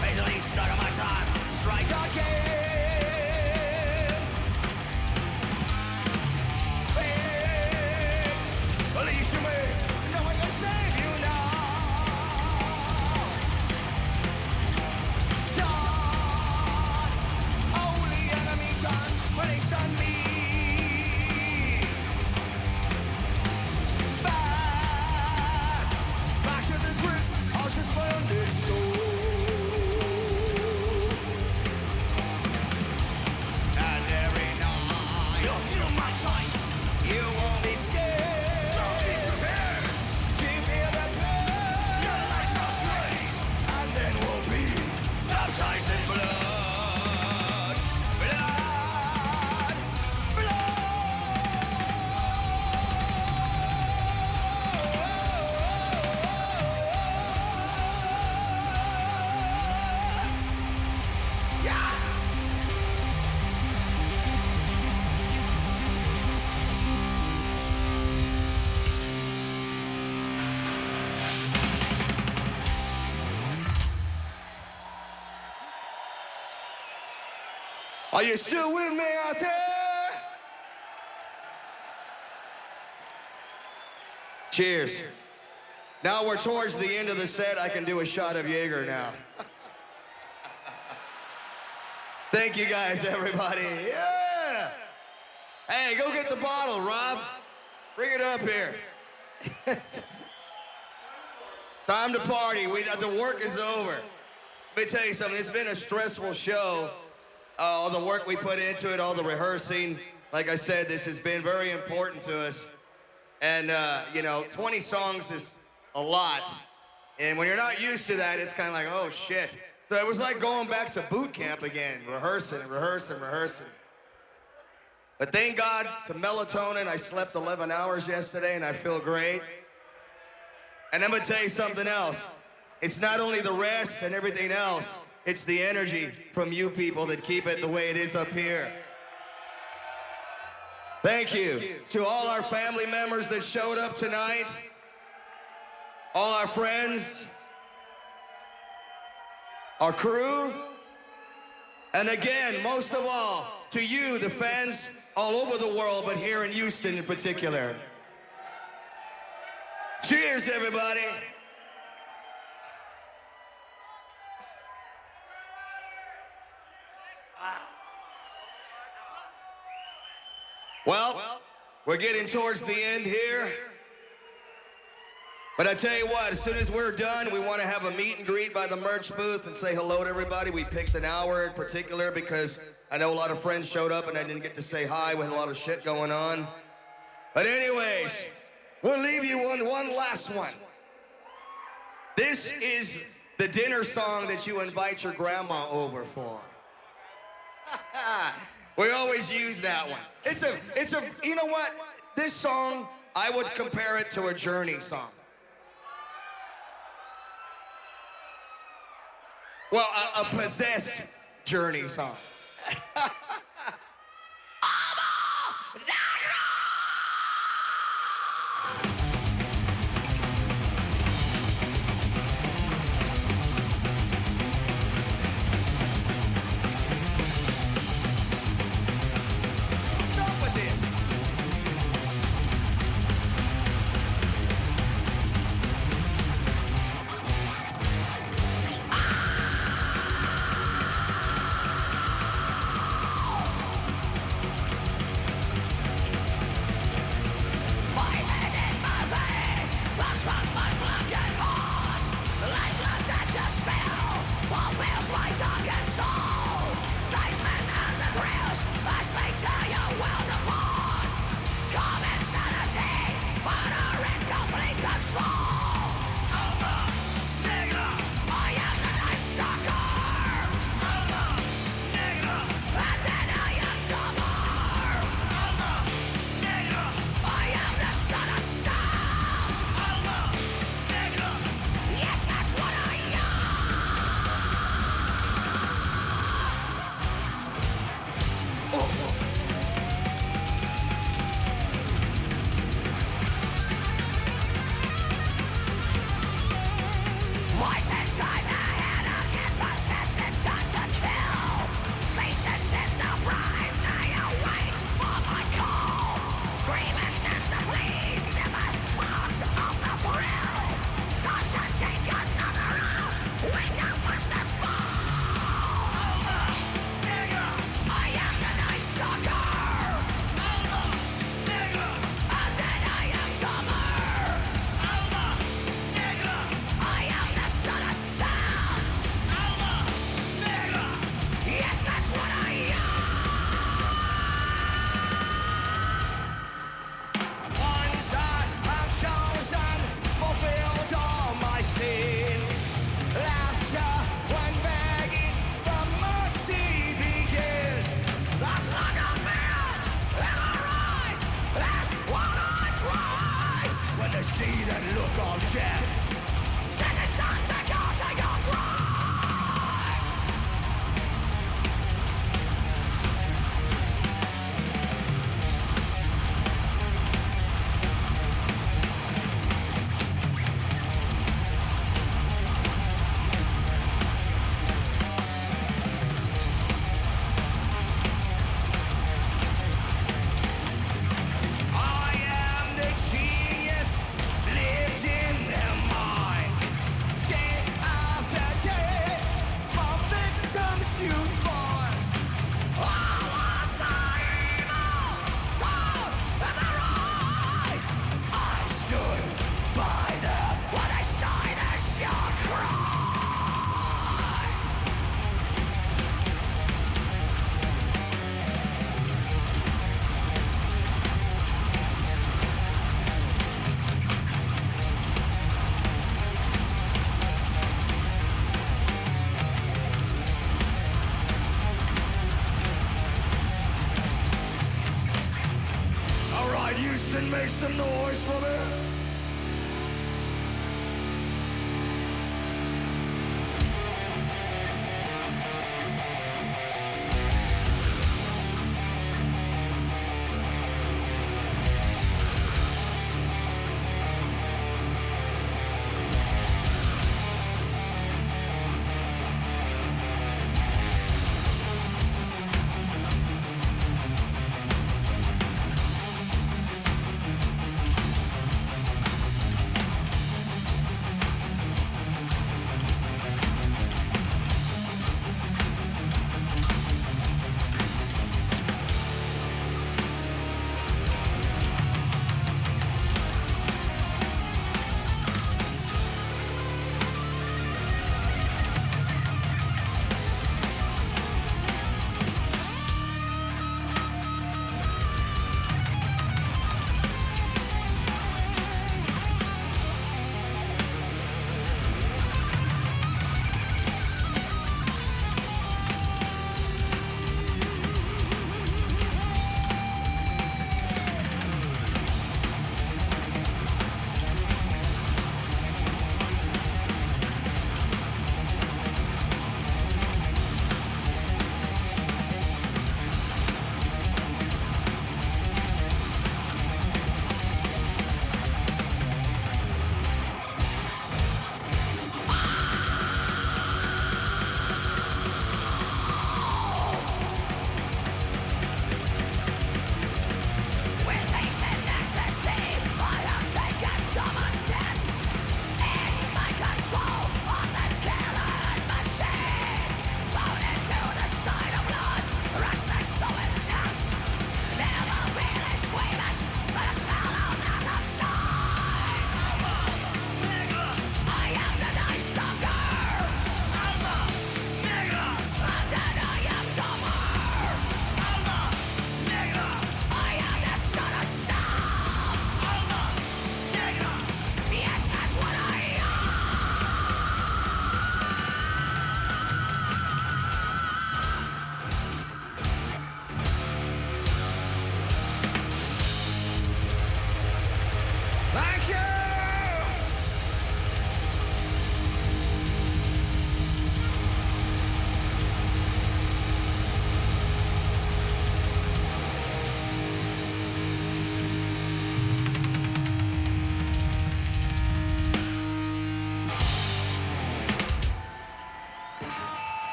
Basically, start of my time, strike again. Release me, no one can save you now. Done, only enemy done when they stun me. Back to the grip, I'll just burn this soul. And every night, you'll feel my fight. You won't be scared. So be prepared. To feel the pain. Your life will drain. And then we'll be baptized in blood. Blood. Blood. Yeah. Are you still with me out there? Cheers. Now we're towards the end of the set. I can do a shot of Jaeger now. Thank you guys, everybody. Yeah. Hey, go get the bottle, Rob. Bring it up here. Time to party. The work is over. Let me tell you something. It's been a stressful show. All the work we put into it, all the rehearsing. Like I said, this has been very important to us. And, 20 songs is a lot. And when you're not used to that, it's kind of like, oh, shit. So it was like going back to boot camp again, rehearsing. But thank God to melatonin, I slept 11 hours yesterday, and I feel great. And I'm going to tell you something else. It's not only the rest and everything else, it's the energy from you people that keep it the way it is up here. Thank you to all our family members that showed up tonight, all our friends, our crew, and again, most of all, to you, the fans all over the world, but here in Houston in particular. Cheers, everybody. Well, we're getting towards the end here. But I tell you what, as soon as we're done, we want to have a meet and greet by the merch booth and say hello to everybody. We picked an hour in particular because I know a lot of friends showed up and I didn't get to say hi. We had a lot of shit going on. But anyways, we'll leave you on one last one. This is the dinner song that you invite your grandma over for. We always use that one. It's a, you know what? This song, I would compare it to a Journey song. Well, a possessed Journey song. look of death. Says it's time to go, take a breath. I am the genius lived in their mind. Day after day, my victims you find. I was the evil one in their eyes. I stood by them when they silenced your cry. Alright, Houston, make some noise for me.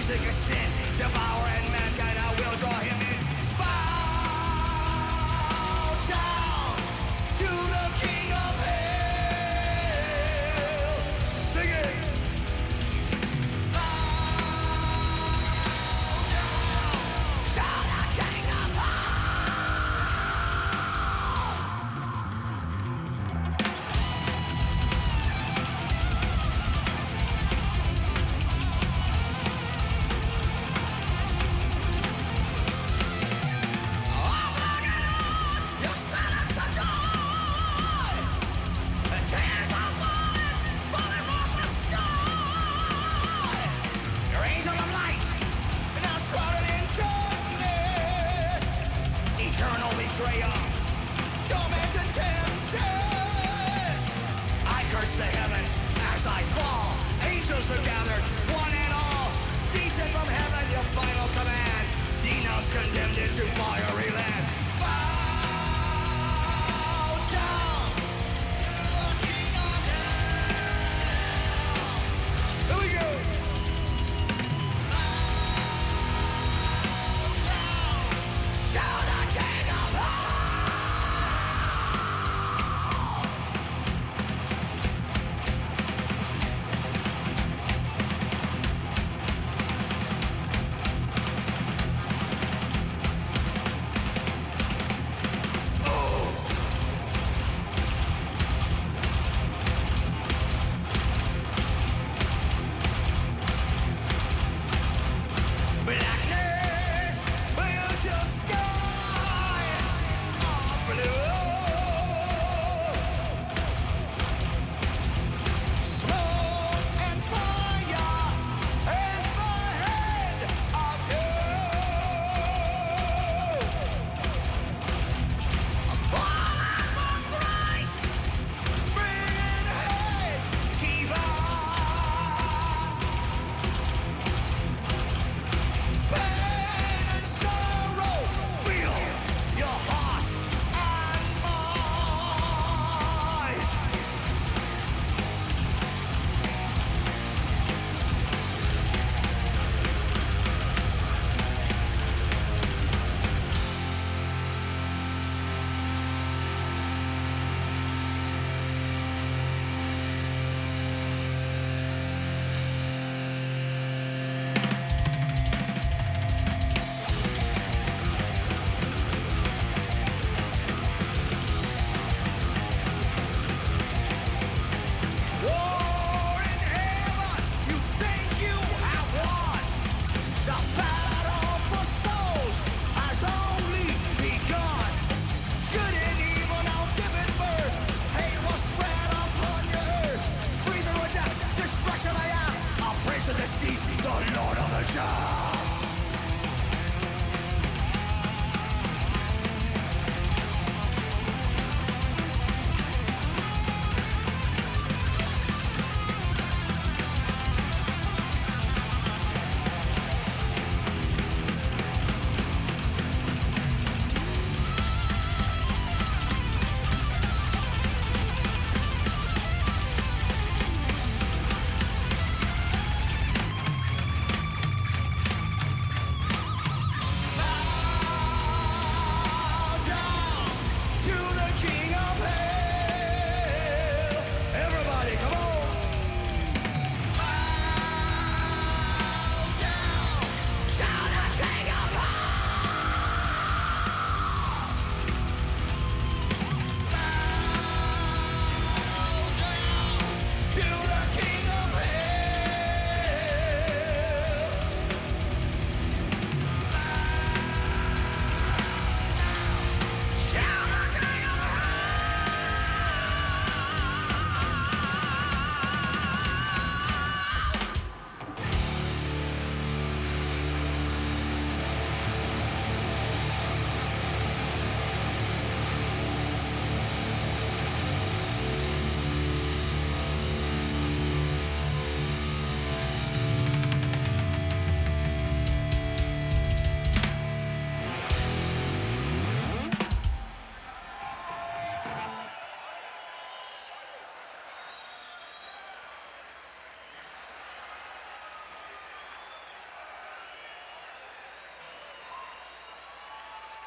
music is sin, devouring mankind, I will draw him in. Bow down to the King of Hell. Sing it. The heavens as I fall. Angels are gathered, one and all. Descend from heaven, your final command. Dinos condemned into fiery land. Bow down to the King of Hell. Here we go. Bow down to the King of Hell.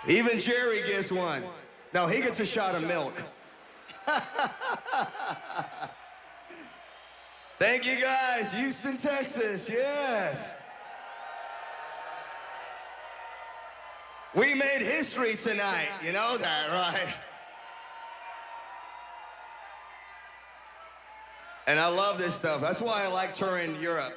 Even Jerry gets one. No, he gets a shot of milk. Thank you guys, Houston, Texas, yes. We made history tonight, you know that, right? And I love this stuff. That's why I like touring Europe.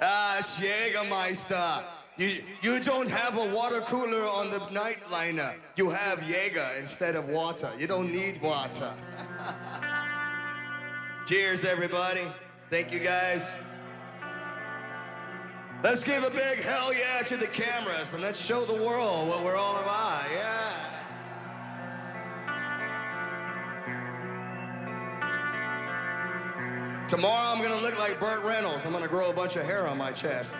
It's Jägermeister. You don't have a water cooler on the nightliner. You have Jaeger instead of water. You don't need water. Cheers, everybody. Thank you, guys. Let's give a big hell yeah to the cameras and let's show the world what we're all about, yeah. Tomorrow I'm gonna look like Burt Reynolds. I'm gonna grow a bunch of hair on my chest.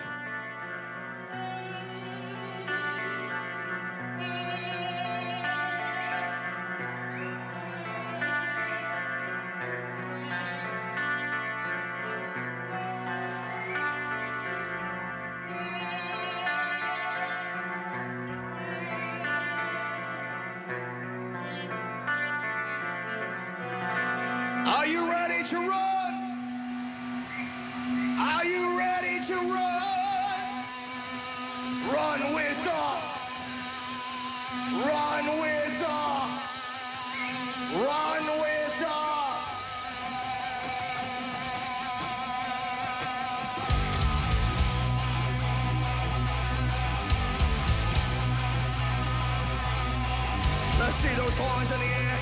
Are you ready to run? Are you ready to run? Run with the, run with the, run with the. Let's see those horns in the air.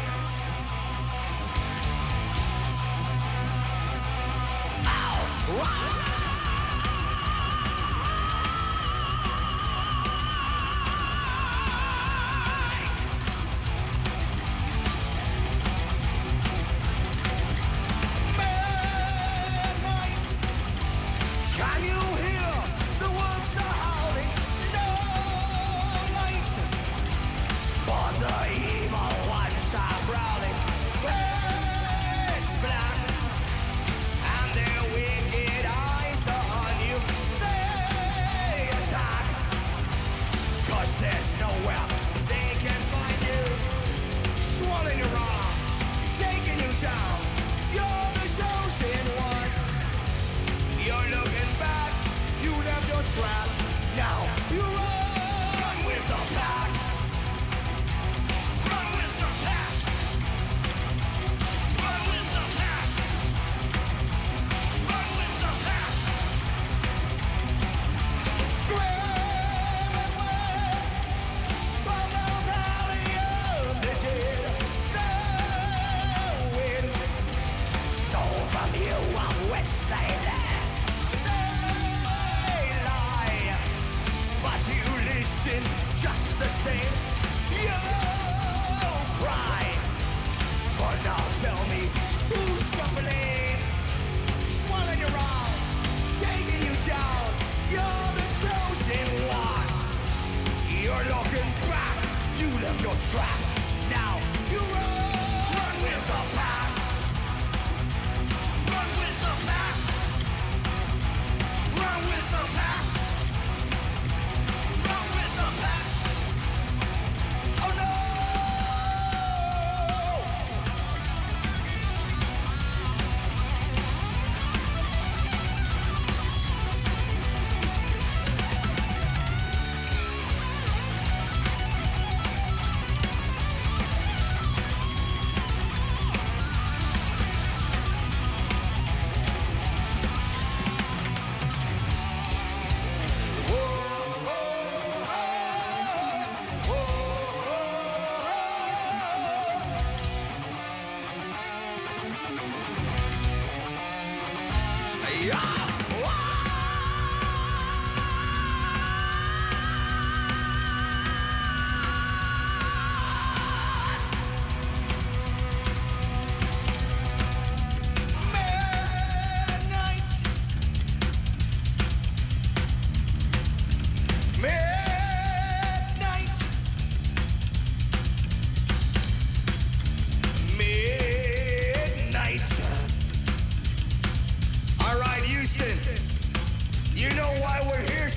Can you hear the wolves are howling? No lights, but the evil ones are prowling. It's black, and their wicked eyes are on you. They attack, 'cause there's nowhere they can find you. Swallowing your arm, taking you down. You're the chosen one. You're looking back, you left your trap. Now you run with the pack. Run with the pack. Run with the pack. Run with the pack. Scream and wait from the valley of the dead. No wind. So from you on which they led. They lie, but you listen just the same. You cry, but now tell me who's to blame. Swallowing your arm, taking you down. You're the chosen one. You're looking back, you left your trap. Now you run with the pack. Run with the pack. Run with the pack. Run with the pack. Oh no!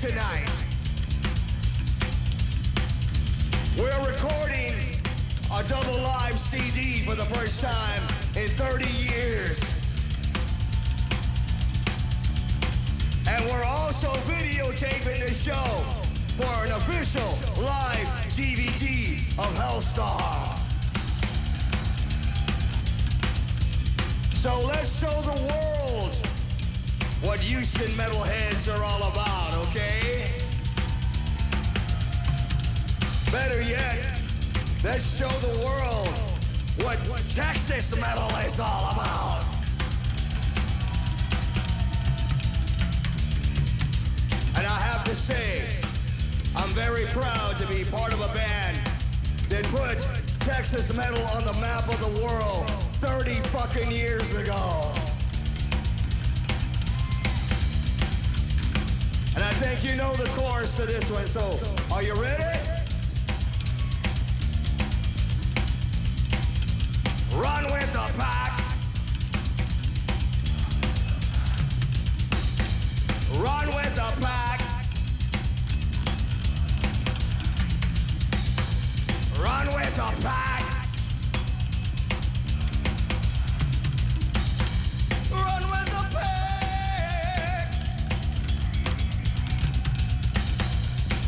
Tonight, we're We're recording a double live CD for the first time in 30 years. And we're also videotaping this show for an official live DVD of HELSTAR. So let's show the world what Houston metalheads are all about, okay? Better yet, let's show the world what Texas metal is all about. And I have to say, I'm very proud to be part of a band that put Texas metal on the map of the world 30 fucking years ago. And I think you know the chorus to this one, so are you ready? Run with the pack. Run with the pack. Run with the pack. Run with the pack.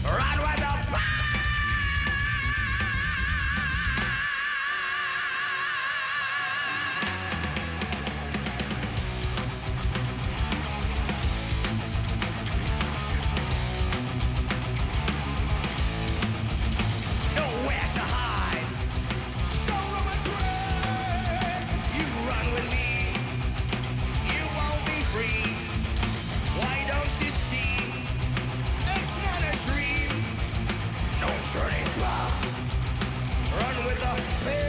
Run with the pack. Nowhere to hide. Soul of a grave. You run with me. You won't be free. Why don't you see? It's not a dream. No turning back. Run with the pain.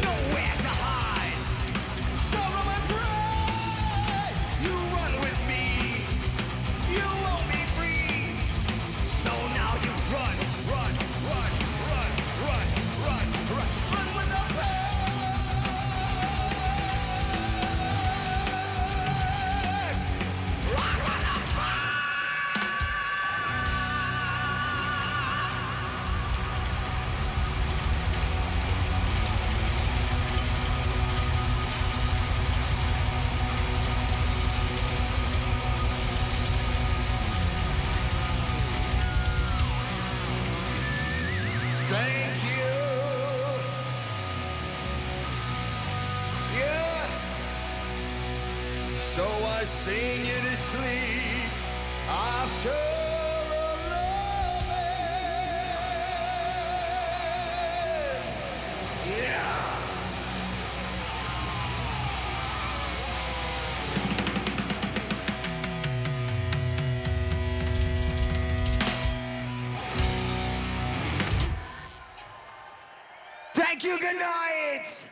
Nowhere to hide. Soul of a grave. You run with me. You won't be free. So now you run, run, run, run, run, run, run, run with the pack. Run with the pack. Thank you. Yeah. So I sing you to sleep after a loving. Yeah. Thank you, good night.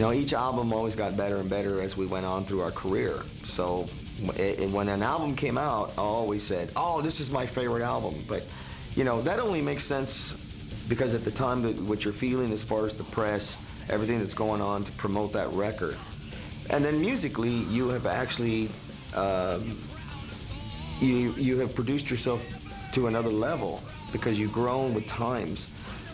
know, each album always got better and better as we went on through our career. So when an album came out, I always said, oh, this is my favorite album. But, you know, that only makes sense because at the time that what you're feeling as far as the press, everything that's going on to promote that record. And then musically, you have actually, you have produced yourself to another level because you've grown with times.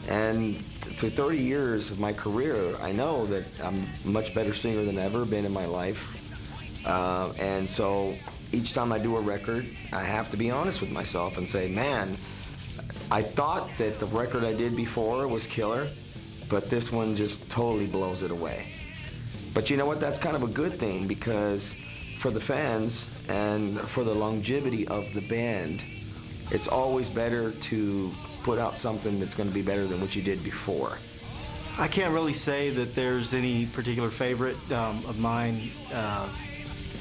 And for 30 years of my career, I know that I'm a much better singer than I've ever been in my life. And so each time I do a record, I have to be honest with myself and say, man, I thought that the record I did before was killer, but this one just totally blows it away. But you know what? That's kind of a good thing because for the fans and for the longevity of the band, it's always better to put out something that's going to be better than what you did before.
I can't really say that there's any particular favorite of mine.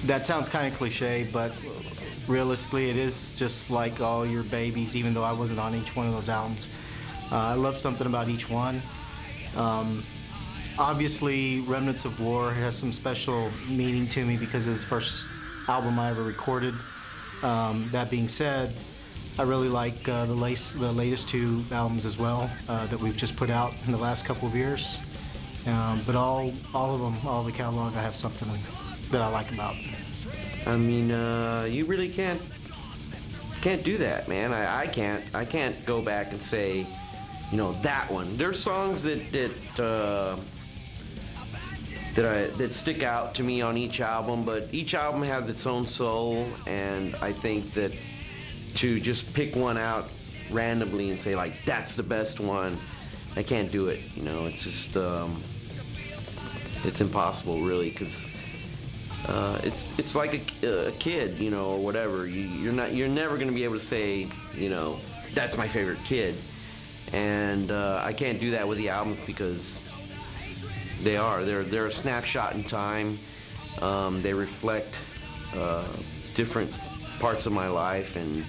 That sounds kind of cliche, but realistically it is just like all your babies, even though I wasn't on each one of those albums. I love something about each one. Obviously, Remnants of War has some special meaning to me because it's the first album I ever recorded. That being said, I really like the latest two albums as well that we've just put out in the last couple of years. But all of them, all the catalog, I have something that I like about.
I mean, you really can't do that, man. I can't go back and say, you know, that one. There's songs that stick out to me on each album, but each album has its own soul, and I think that to just pick one out randomly and say, like, that's the best one, I can't do it, you know. It's just, it's impossible, really, because it's like a kid, you know, or whatever. You're never going to be able to say, you know, that's my favorite kid. And I can't do that with the albums because they're a snapshot in time. They reflect different parts of my life, and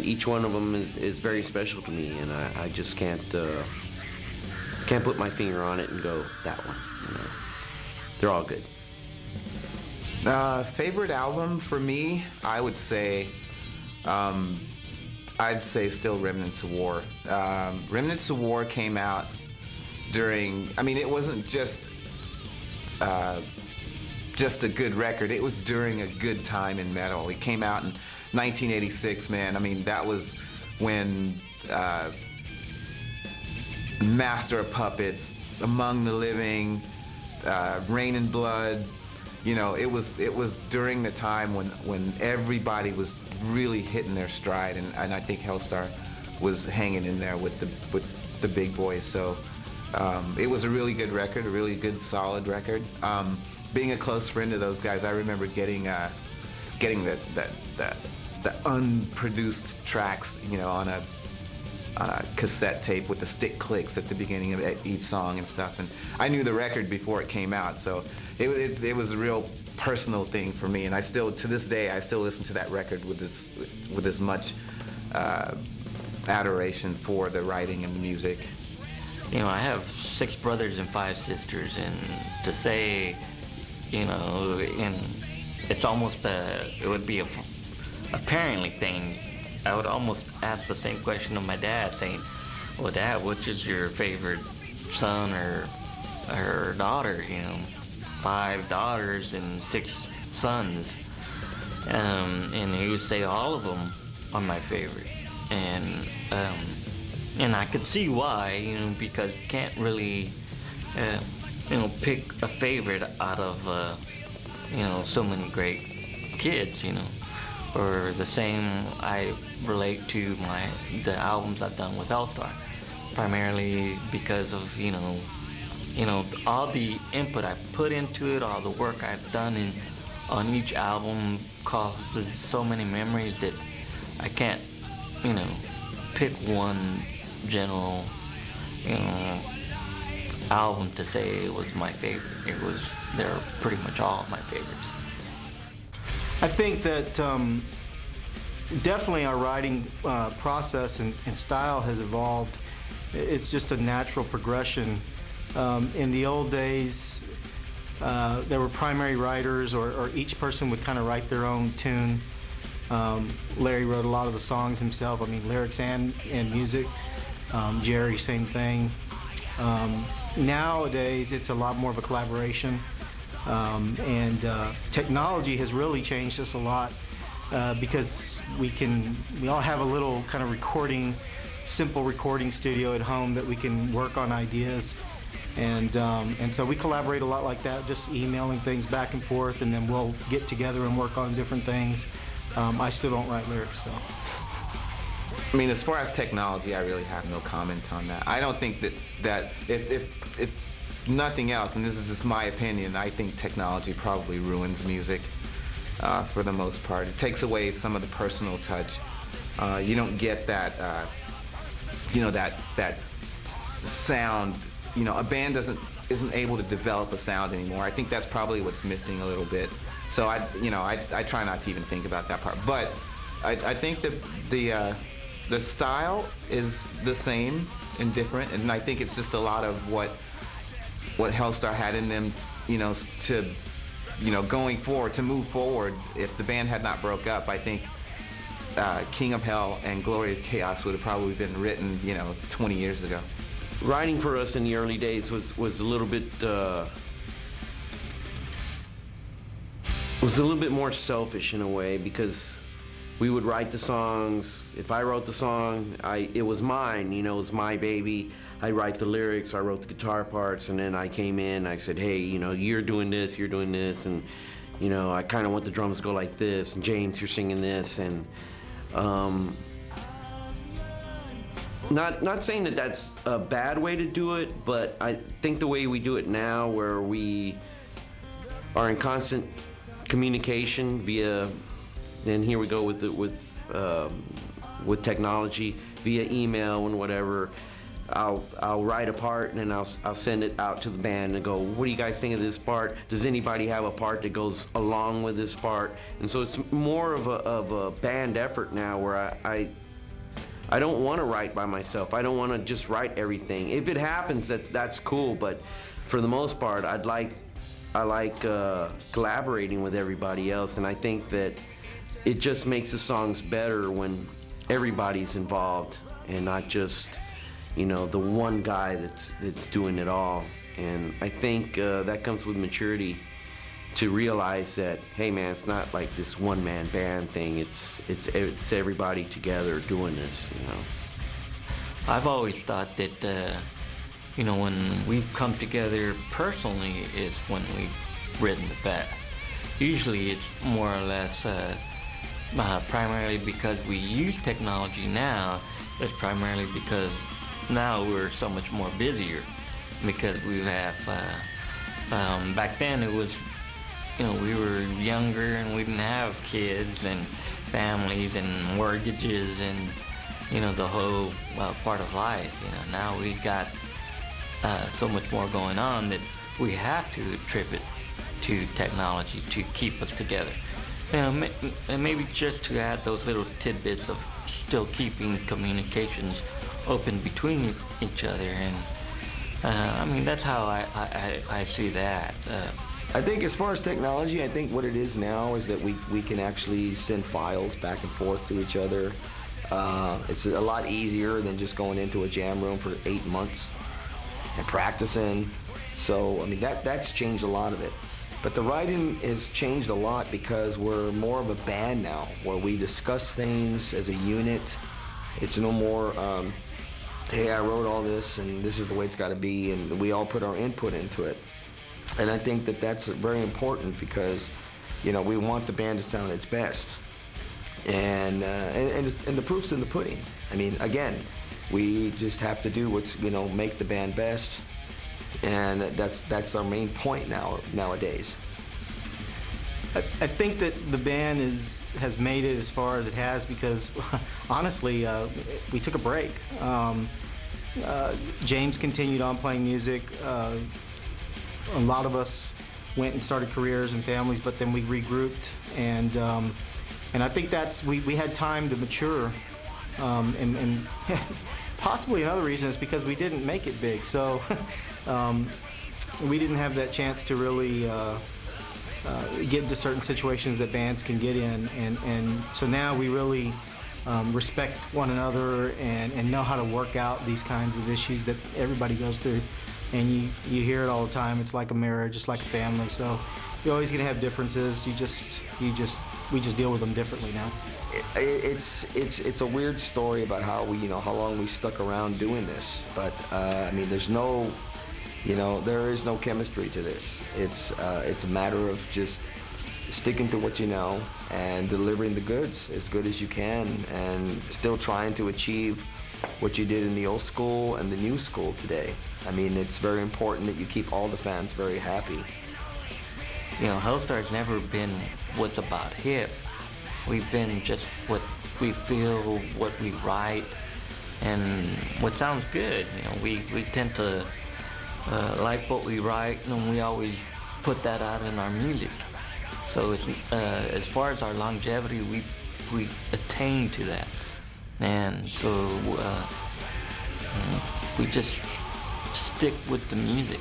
each one of them is very special to me, and I just can't put my finger on it and go, that one, you know. They're all good.
Favorite album for me, I would say, still Remnants of War. Remnants of War came out during, I mean, it wasn't just a good record, it was during a good time in metal. It came out in 1986, man. I mean, that was when Master of Puppets, Among the Living, Rain and Blood, you know, it was during the time when everybody was really hitting their stride, and I think HELSTAR was hanging in there with the big boys. So it was a really good record, a really good solid record. Being a close friend of those guys, I remember getting the unproduced tracks, you know, on a cassette tape with the stick clicks at the beginning of each song and stuff. And I knew the record before it came out, so it was a real personal thing for me. And I still, to this day, I still listen to that record with as much adoration for the writing and the music.
You know, I have 6 brothers and 5 sisters, and to say, you know, it's almost it would be a parenting thing. I would almost ask the same question of my dad, saying, well, Dad, which is your favorite son or daughter? You know, 5 daughters and 6 sons. And he would say all of them are my favorite. And I could see why, you know, because you can't really, you know, pick a favorite out of, you know, so many great kids, you know. Or the same I relate to the albums I've done with HELSTAR, primarily because of, you know, all the input I put into it, all the work I've done on each album causes so many memories that I can't, you know, pick one general, you know, album to say it was my favorite. They're pretty much all my favorites.
I think that definitely our writing process and style has evolved. It's just a natural progression In the old days, there were primary writers, or each person would kind of write their own tune. Larry wrote a lot of the songs himself, I mean, lyrics and music. Jerry, same thing. Nowadays, it's a lot more of a collaboration, and technology has really changed us a lot, because we all have a little kind of simple recording studio at home that we can work on ideas. And so we collaborate a lot like that, just emailing things back and forth, and then we'll get together and work on different things. I still don't write lyrics, though.
I mean, as far as technology, I really have no comment on that. I don't think that if nothing else, and this is just my opinion, I think technology probably ruins music for the most part. It takes away some of the personal touch. You don't get that, that sound. A band isn't able to develop a sound anymore. I think that's probably what's missing a little bit. So I try not to even think about that part. But I think that the style is the same and different, and I think it's just a lot of what HELSTAR had in them, to going forward, to move forward. If the band had not broke up, I think King of Hell and Glory of Chaos would have probably been written, 20 years ago.
Writing for us in the early days was a little bit more selfish in a way, because we would write the songs. If I wrote the song, it was mine, it was my baby. I write the lyrics, I wrote the guitar parts, and then I came in, I said, hey, you're doing this, and I kind of want the drums to go like this, and James, you're singing this, and Not saying that that's a bad way to do it, but I think the way we do it now, where we are in constant communication via, and here we go with technology, via email and whatever. I'll write a part and then I'll send it out to the band and go, what do you guys think of this part? Does anybody have a part that goes along with this part? And so it's more of a band effort now, where I don't want to write by myself. I don't want to just write everything. If it happens, that's cool. But for the most part, I like collaborating with everybody else, and I think that it just makes the songs better when everybody's involved and not just the one guy that's doing it all. And I think that comes with maturity, to realize that, hey man, it's not like this one-man band thing. It's everybody together doing this.
I've always thought that when we've come together personally is when we've written the best. Usually it's more or less primarily because we use technology now. It's primarily because now we're so much more busier, because we have back then it was, we were younger and we didn't have kids and families and mortgages and, the whole part of life. Now we got so much more going on that we have to attribute to technology to keep us together. And maybe just to add those little tidbits of still keeping communications open between each other. And that's how I see that.
I think as far as technology, I think what it is now is that we can actually send files back and forth to each other. It's a lot easier than just going into a jam room for 8 months and practicing. So, that's changed a lot of it. But the writing has changed a lot because we're more of a band now, where we discuss things as a unit. It's no more, hey, I wrote all this and this is the way it's got to be, and we all put our input into it. And I think that that's very important, because, we want the band to sound its best. And the proof's in the pudding. Again, we just have to do what's, make the band best. And that's our main point nowadays.
I think that the band has made it as far as it has because, honestly, we took a break. James continued on playing music. A lot of us went and started careers and families, but then we regrouped, and I think we had time to mature, and possibly another reason is because we didn't make it big, so we didn't have that chance to really get into certain situations that bands can get in, and so now we really respect one another and know how to work out these kinds of issues that everybody goes through, and you hear it all the time. It's like a marriage, just like a family, so you're always gonna have differences. We just deal with them differently now.
It's a weird story about how how long we stuck around doing this, but I mean, there's no, there is no chemistry to this. It's a matter of just sticking to what you know and delivering the goods as good as you can, and still trying to achieve what you did in the old school and the new school today. I mean, it's very important that you keep all the fans very happy.
HELSTAR's never been what's about hip. We've been just what we feel, what we write, and what sounds good. We tend to like what we write, and we always put that out in our music. So it's, as far as our longevity, we attain to that, and so we just stick with the music.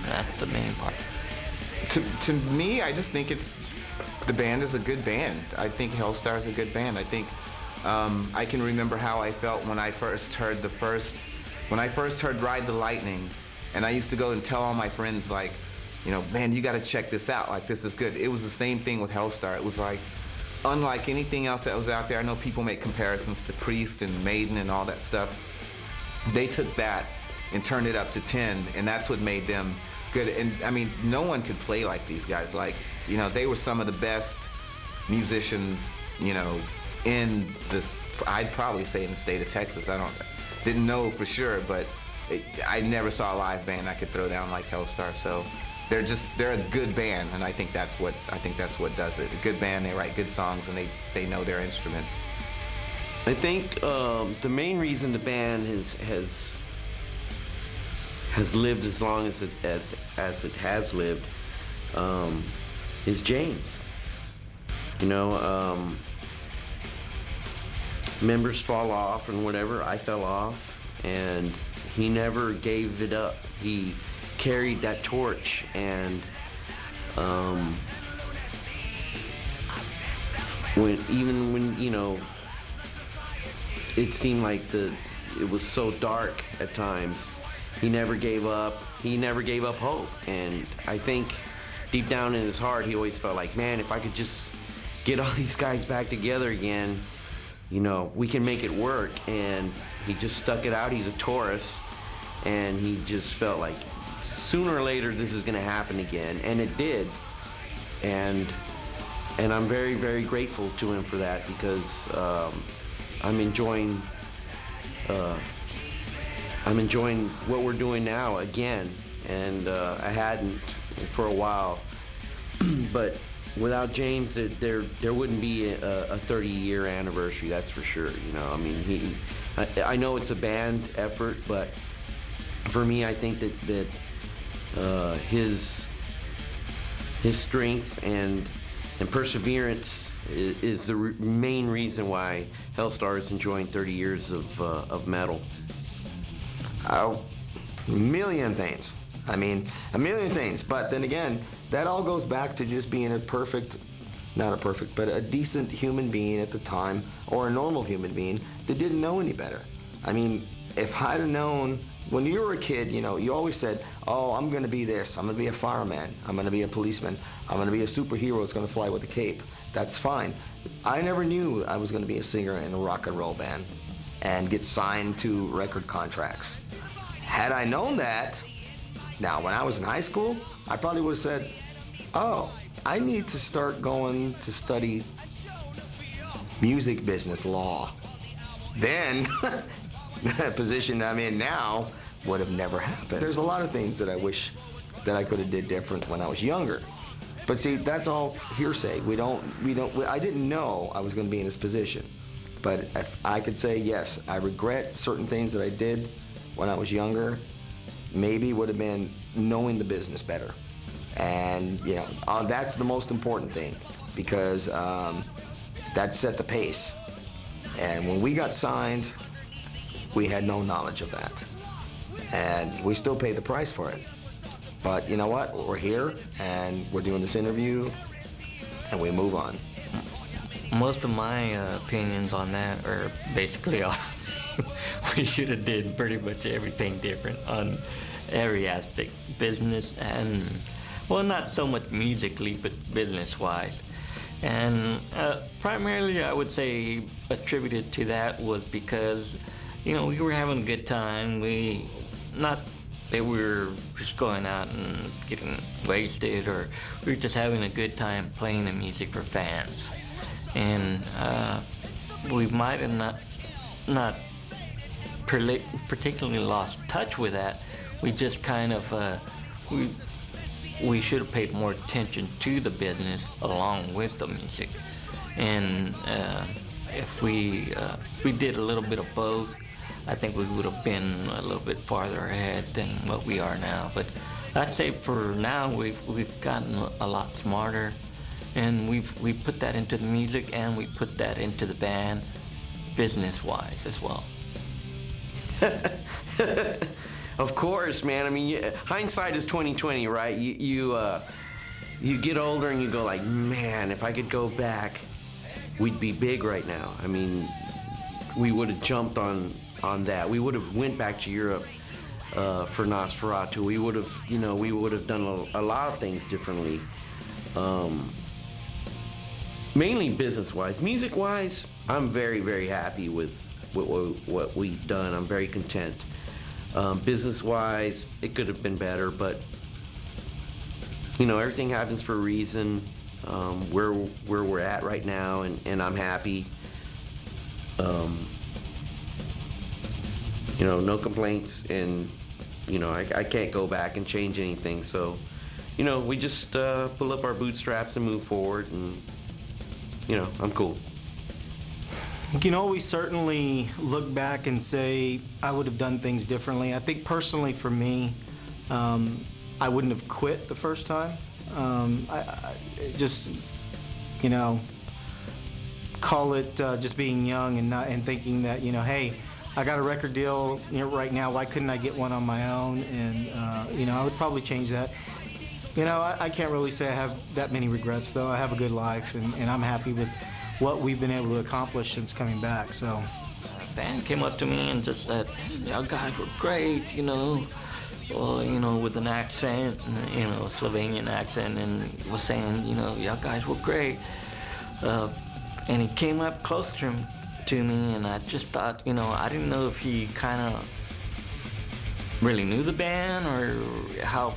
That's the main part.
To me, I just think the band is a good band. I think HELSTAR is a good band. I think I can remember how I felt when I first heard Ride the Lightning, and I used to go and tell all my friends, like, man, you got to check this out. Like, this is good. It was the same thing with HELSTAR. It was like, unlike anything else that was out there. I know people make comparisons to Priest and Maiden and all that stuff. They took that and turned it up to 10, and that's what made them good. And I mean, no one could play like these guys. Like, they were some of the best musicians, in this, I'd probably say in the state of Texas. Didn't know for sure, but I never saw a live band I could throw down like HELSTAR. So they're a good band, and I think that's what does it. A good band, they write good songs, and they know their instruments.
I think the main reason the band has lived as long as it has lived is James. Members fall off and whatever. I fell off, and he never gave it up. He carried that torch, and when it seemed like it was so dark at times, he never gave up. He never gave up hope, and I think deep down in his heart, he always felt like, man, if I could just get all these guys back together again, we can make it work. And he just stuck it out. He's a Taurus, and he just felt like sooner or later this is going to happen again, and it did. And I'm very, very grateful to him for that, because I'm enjoying what we're doing now again, and I hadn't for a while. But without James, there wouldn't be a 30-year anniversary, that's for sure. I mean, I know it's a band effort, but for me, I think that his strength and perseverance is the main reason why HELSTAR is enjoying 30 years of metal.
A million things. I mean, a million things. But then again, that all goes back to just being but a decent human being at the time, or a normal human being that didn't know any better. I mean, if I'd have known, when you were a kid, you always said, oh, I'm gonna be this, I'm gonna be a fireman, I'm gonna be a policeman, I'm gonna be a superhero that's gonna fly with a cape. That's fine. I never knew I was gonna be a singer in a rock and roll band and get signed to record contracts. Had I known that, now when I was in high school, I probably would have said, oh, I need to start going to study music business law. Then, the position I'm in now would have never happened. There's a lot of things that I wish that I could have did different when I was younger. But see, that's all hearsay. I didn't know I was going to be in this position. But if I could say, yes, I regret certain things that I did when I was younger, maybe would have been knowing the business better. And, that's the most important thing, because that set the pace. And when we got signed, we had no knowledge of that. And we still paid the price for it. But you know what? We're here, and we're doing this interview, and we move on.
Most of my opinions on that are basically all we should have did pretty much everything different on every aspect, business and, well, not so much musically, but business-wise. And primarily, I would say attributed to that was because, you know, we were having a good time. Not that we were just going out and getting wasted, or we were just having a good time playing the music for fans. And we might have not particularly lost touch with that. We just kind of, we should have paid more attention to the business along with the music. And if we did a little bit of both, I think we would have been a little bit farther ahead than what we are now. But I'd say for now, we've gotten a lot smarter, and we put that into the music, and we put that into the band, business-wise as well.
Of course, man. I mean, hindsight is 20/20, right? You get older and you go like, man, if I could go back, we'd be big right now. I mean, we would have jumped on that. We would have went back to Europe for Nosferatu. We would have done a lot of things differently. Mainly business-wise. Music-wise, I'm very, very happy with what we've done. I'm very content. Business-wise, it could have been better, but you know, everything happens for a reason. Where we're at right now, and I'm happy. You know, no complaints, and you know, I can't go back and change anything. So, you know, we just pull up our bootstraps and move forward, and you know, I'm cool.
You can always certainly look back and say, I would have done things differently. I think personally for me, I wouldn't have quit the first time. I just, you know, call it just being young and thinking that, you know, hey, I got a record deal, you know, right now, why couldn't I get one on my own? And, you know, I would probably change that. You know, I can't really say I have that many regrets, though. I have a good life, and I'm happy with what we've been able to accomplish since coming back, so.
The band came up to me and just said, y'all guys were great, you know, well, you know, with an accent, you know, Slovenian accent, and was saying, you know, y'all guys were great. And he came up close to me, and I just thought, you know, I didn't know if he kind of really knew the band or how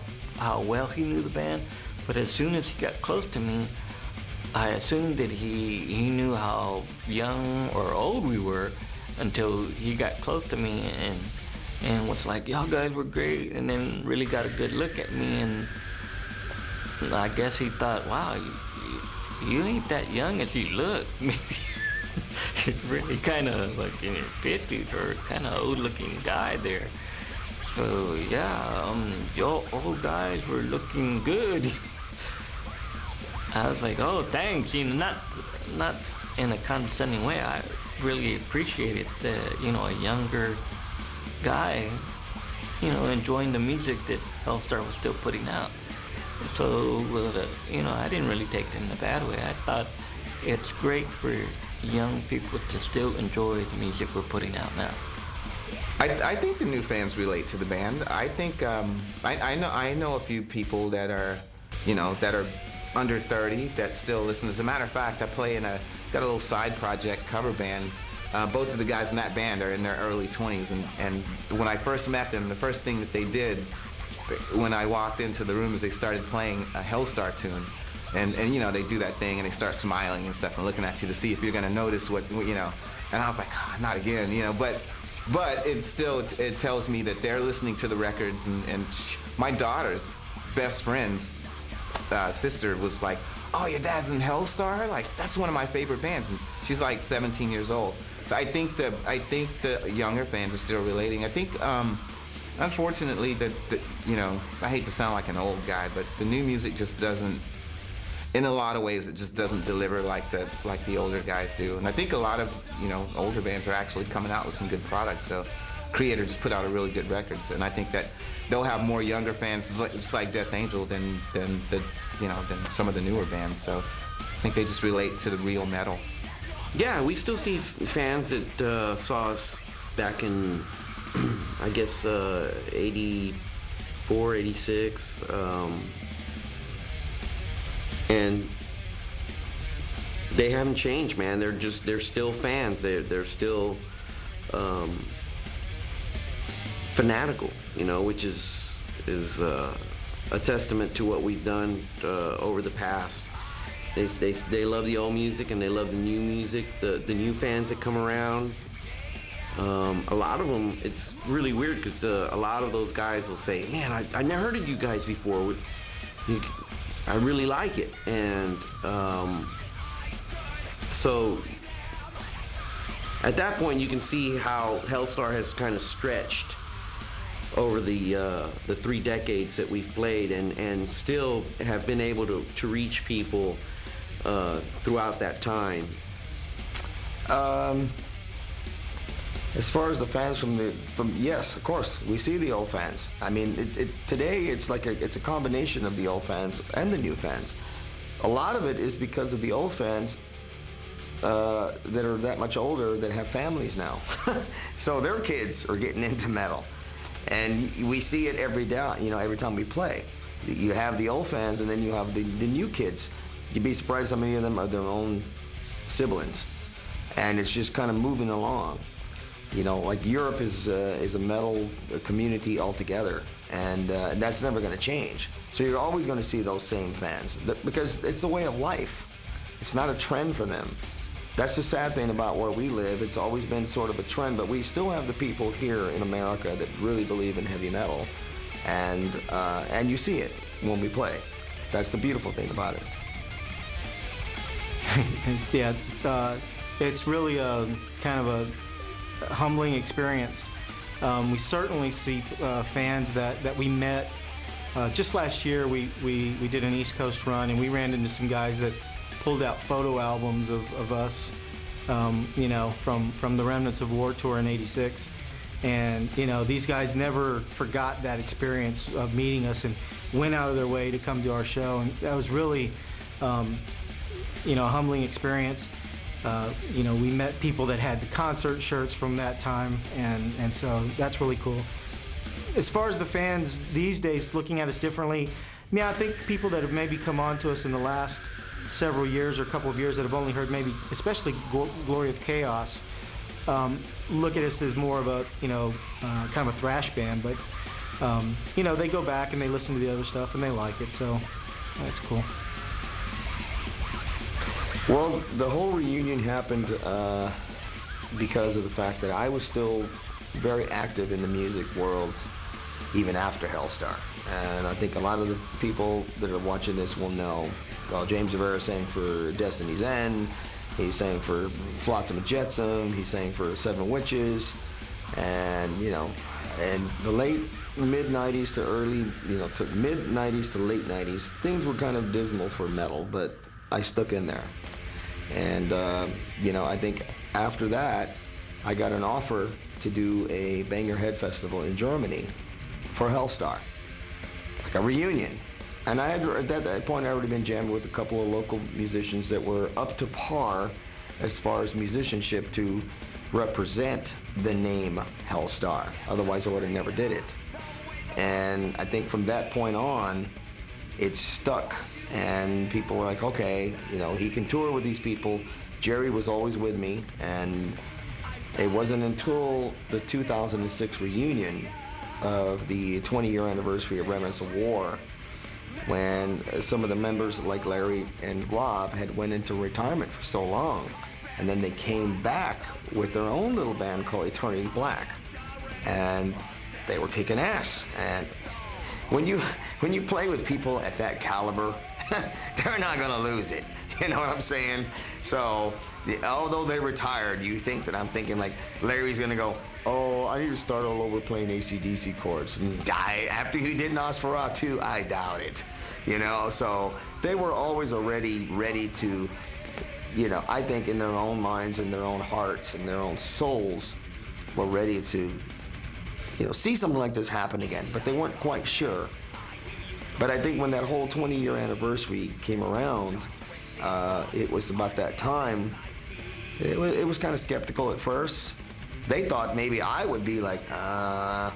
well he knew the band, but as soon as he got close to me, I assumed that he knew how young or old we were until he got close to me and was like, y'all guys were great, and then really got a good look at me, and I guess he thought, wow, you ain't that young as you look. Maybe you're really kind of like in your 50s or kind of old-looking guy there. So yeah, y'all old guys were looking good. I was like, oh, thanks. You know, not in a condescending way. I really appreciated the, you know, a younger guy, you know, enjoying the music that HELSTAR was still putting out. So, you know, I didn't really take it in a bad way. I thought it's great for young people to still enjoy the music we're putting out now.
I think the new fans relate to the band. I think I know a few people that are, you know, that are under 30 that still listen. As a matter of fact, I play in got a little side project cover band. Both of the guys in that band are in their early 20s, and when I first met them, the first thing that they did when I walked into the room is they started playing a HELSTAR tune. And you know, they do that thing and they start smiling and stuff and looking at you to see if you're gonna notice what, you know. And I was like, oh, not again, you know. But it tells me that they're listening to the records, and my daughter's best friend's sister was like, oh, your dad's in HELSTAR? Like, that's one of my favorite bands. And she's like 17 years old. So I think the younger fans are still relating. I think, unfortunately, that you know, I hate to sound like an old guy, but the new music just doesn't, in a lot of ways, it just doesn't deliver like the older guys do. And I think a lot of, you know, older bands are actually coming out with some good products. So creator just put out a really good record. And I think that they'll have more younger fans, just like Death Angel, than some of the newer bands. So I think they just relate to the real metal.
Yeah, we still see fans that saw us back in, I guess, 84, 86, and they haven't changed, man. They're still fans. They're still fanatical, which is a testament to what we've done over the past. They love the old music and they love the new music. The new fans that come around, a lot of them, it's really weird because a lot of those guys will say, man, I never heard of you guys before. I really like it. And so at that point you can see how HELSTAR has kind of stretched over the 3 decades that we've played, and still have been able to reach people throughout that time.
As far as the fans from yes, of course, we see the old fans. I mean, today it's a combination of the old fans and the new fans. A lot of it is because of the old fans that are that much older that have families now. So their kids are getting into metal. And we see it every day, every time we play. You have the old fans and then you have the new kids. You'd be surprised how many of them are their own siblings. And it's just kind of moving along. Like Europe is a metal community altogether, and that's never going to change. So you're always going to see those same fans because it's the way of life. It's not a trend for them. That's the sad thing about where we live. It's always been sort of a trend, but we still have the people here in America that really believe in heavy metal, and you see it when we play. That's the beautiful thing about it.
Yeah, it's really a kind of a humbling experience. We certainly see fans that we met. Just last year, we did an East Coast run, and we ran into some guys that pulled out photo albums of us, from the Remnants of War tour in '86. And, these guys never forgot that experience of meeting us and went out of their way to come to our show. And that was really, a humbling experience. We met people that had the concert shirts from that time, and so that's really cool. As far as the fans these days looking at us differently, I think people that have maybe come on to us in the last several years or a couple of years that have only heard maybe, especially Glory of Chaos, look at us as more of a, kind of a thrash band, but, they go back and they listen to the other stuff and they like it, so that's cool.
Well, the whole reunion happened because of the fact that I was still very active in the music world even after HELSTAR. And I think a lot of the people that are watching this will know. Well, James Rivera sang for Destiny's End, he sang for Flotsam and Jetsam, he sang for Seven Witches, and and the late mid-90s to early, to mid-90s to late 90s, things were kind of dismal for metal, but I stuck in there. And, I think after that, I got an offer to do a Bang Your Head festival in Germany for HELSTAR, like a reunion. And I had, at that point, I already been jamming with a couple of local musicians that were up to par as far as musicianship to represent the name HELSTAR. Otherwise, I would have never did it. And I think from that point on, it stuck. And people were like, okay, he can tour with these people. Jerry was always with me, and it wasn't until the 2006 reunion of the 20-year anniversary of Remnants of War when some of the members like Larry and Rob had went into retirement for so long, and then they came back with their own little band called Eternity Black, and they were kicking ass. And when you play with people at that caliber, they're not gonna lose it. You know what I'm saying? So, although they retired, you think that I'm thinking like Larry's gonna go, oh, I need to start all over playing AC/DC chords. And after he did Nosferatu, I doubt it. So they were always already ready to, I think in their own minds and their own hearts and their own souls were ready to see something like this happen again, but they weren't quite sure. But I think when that whole 20-year anniversary came around, it was about that time. It was kind of skeptical at first. They thought maybe I would be like, and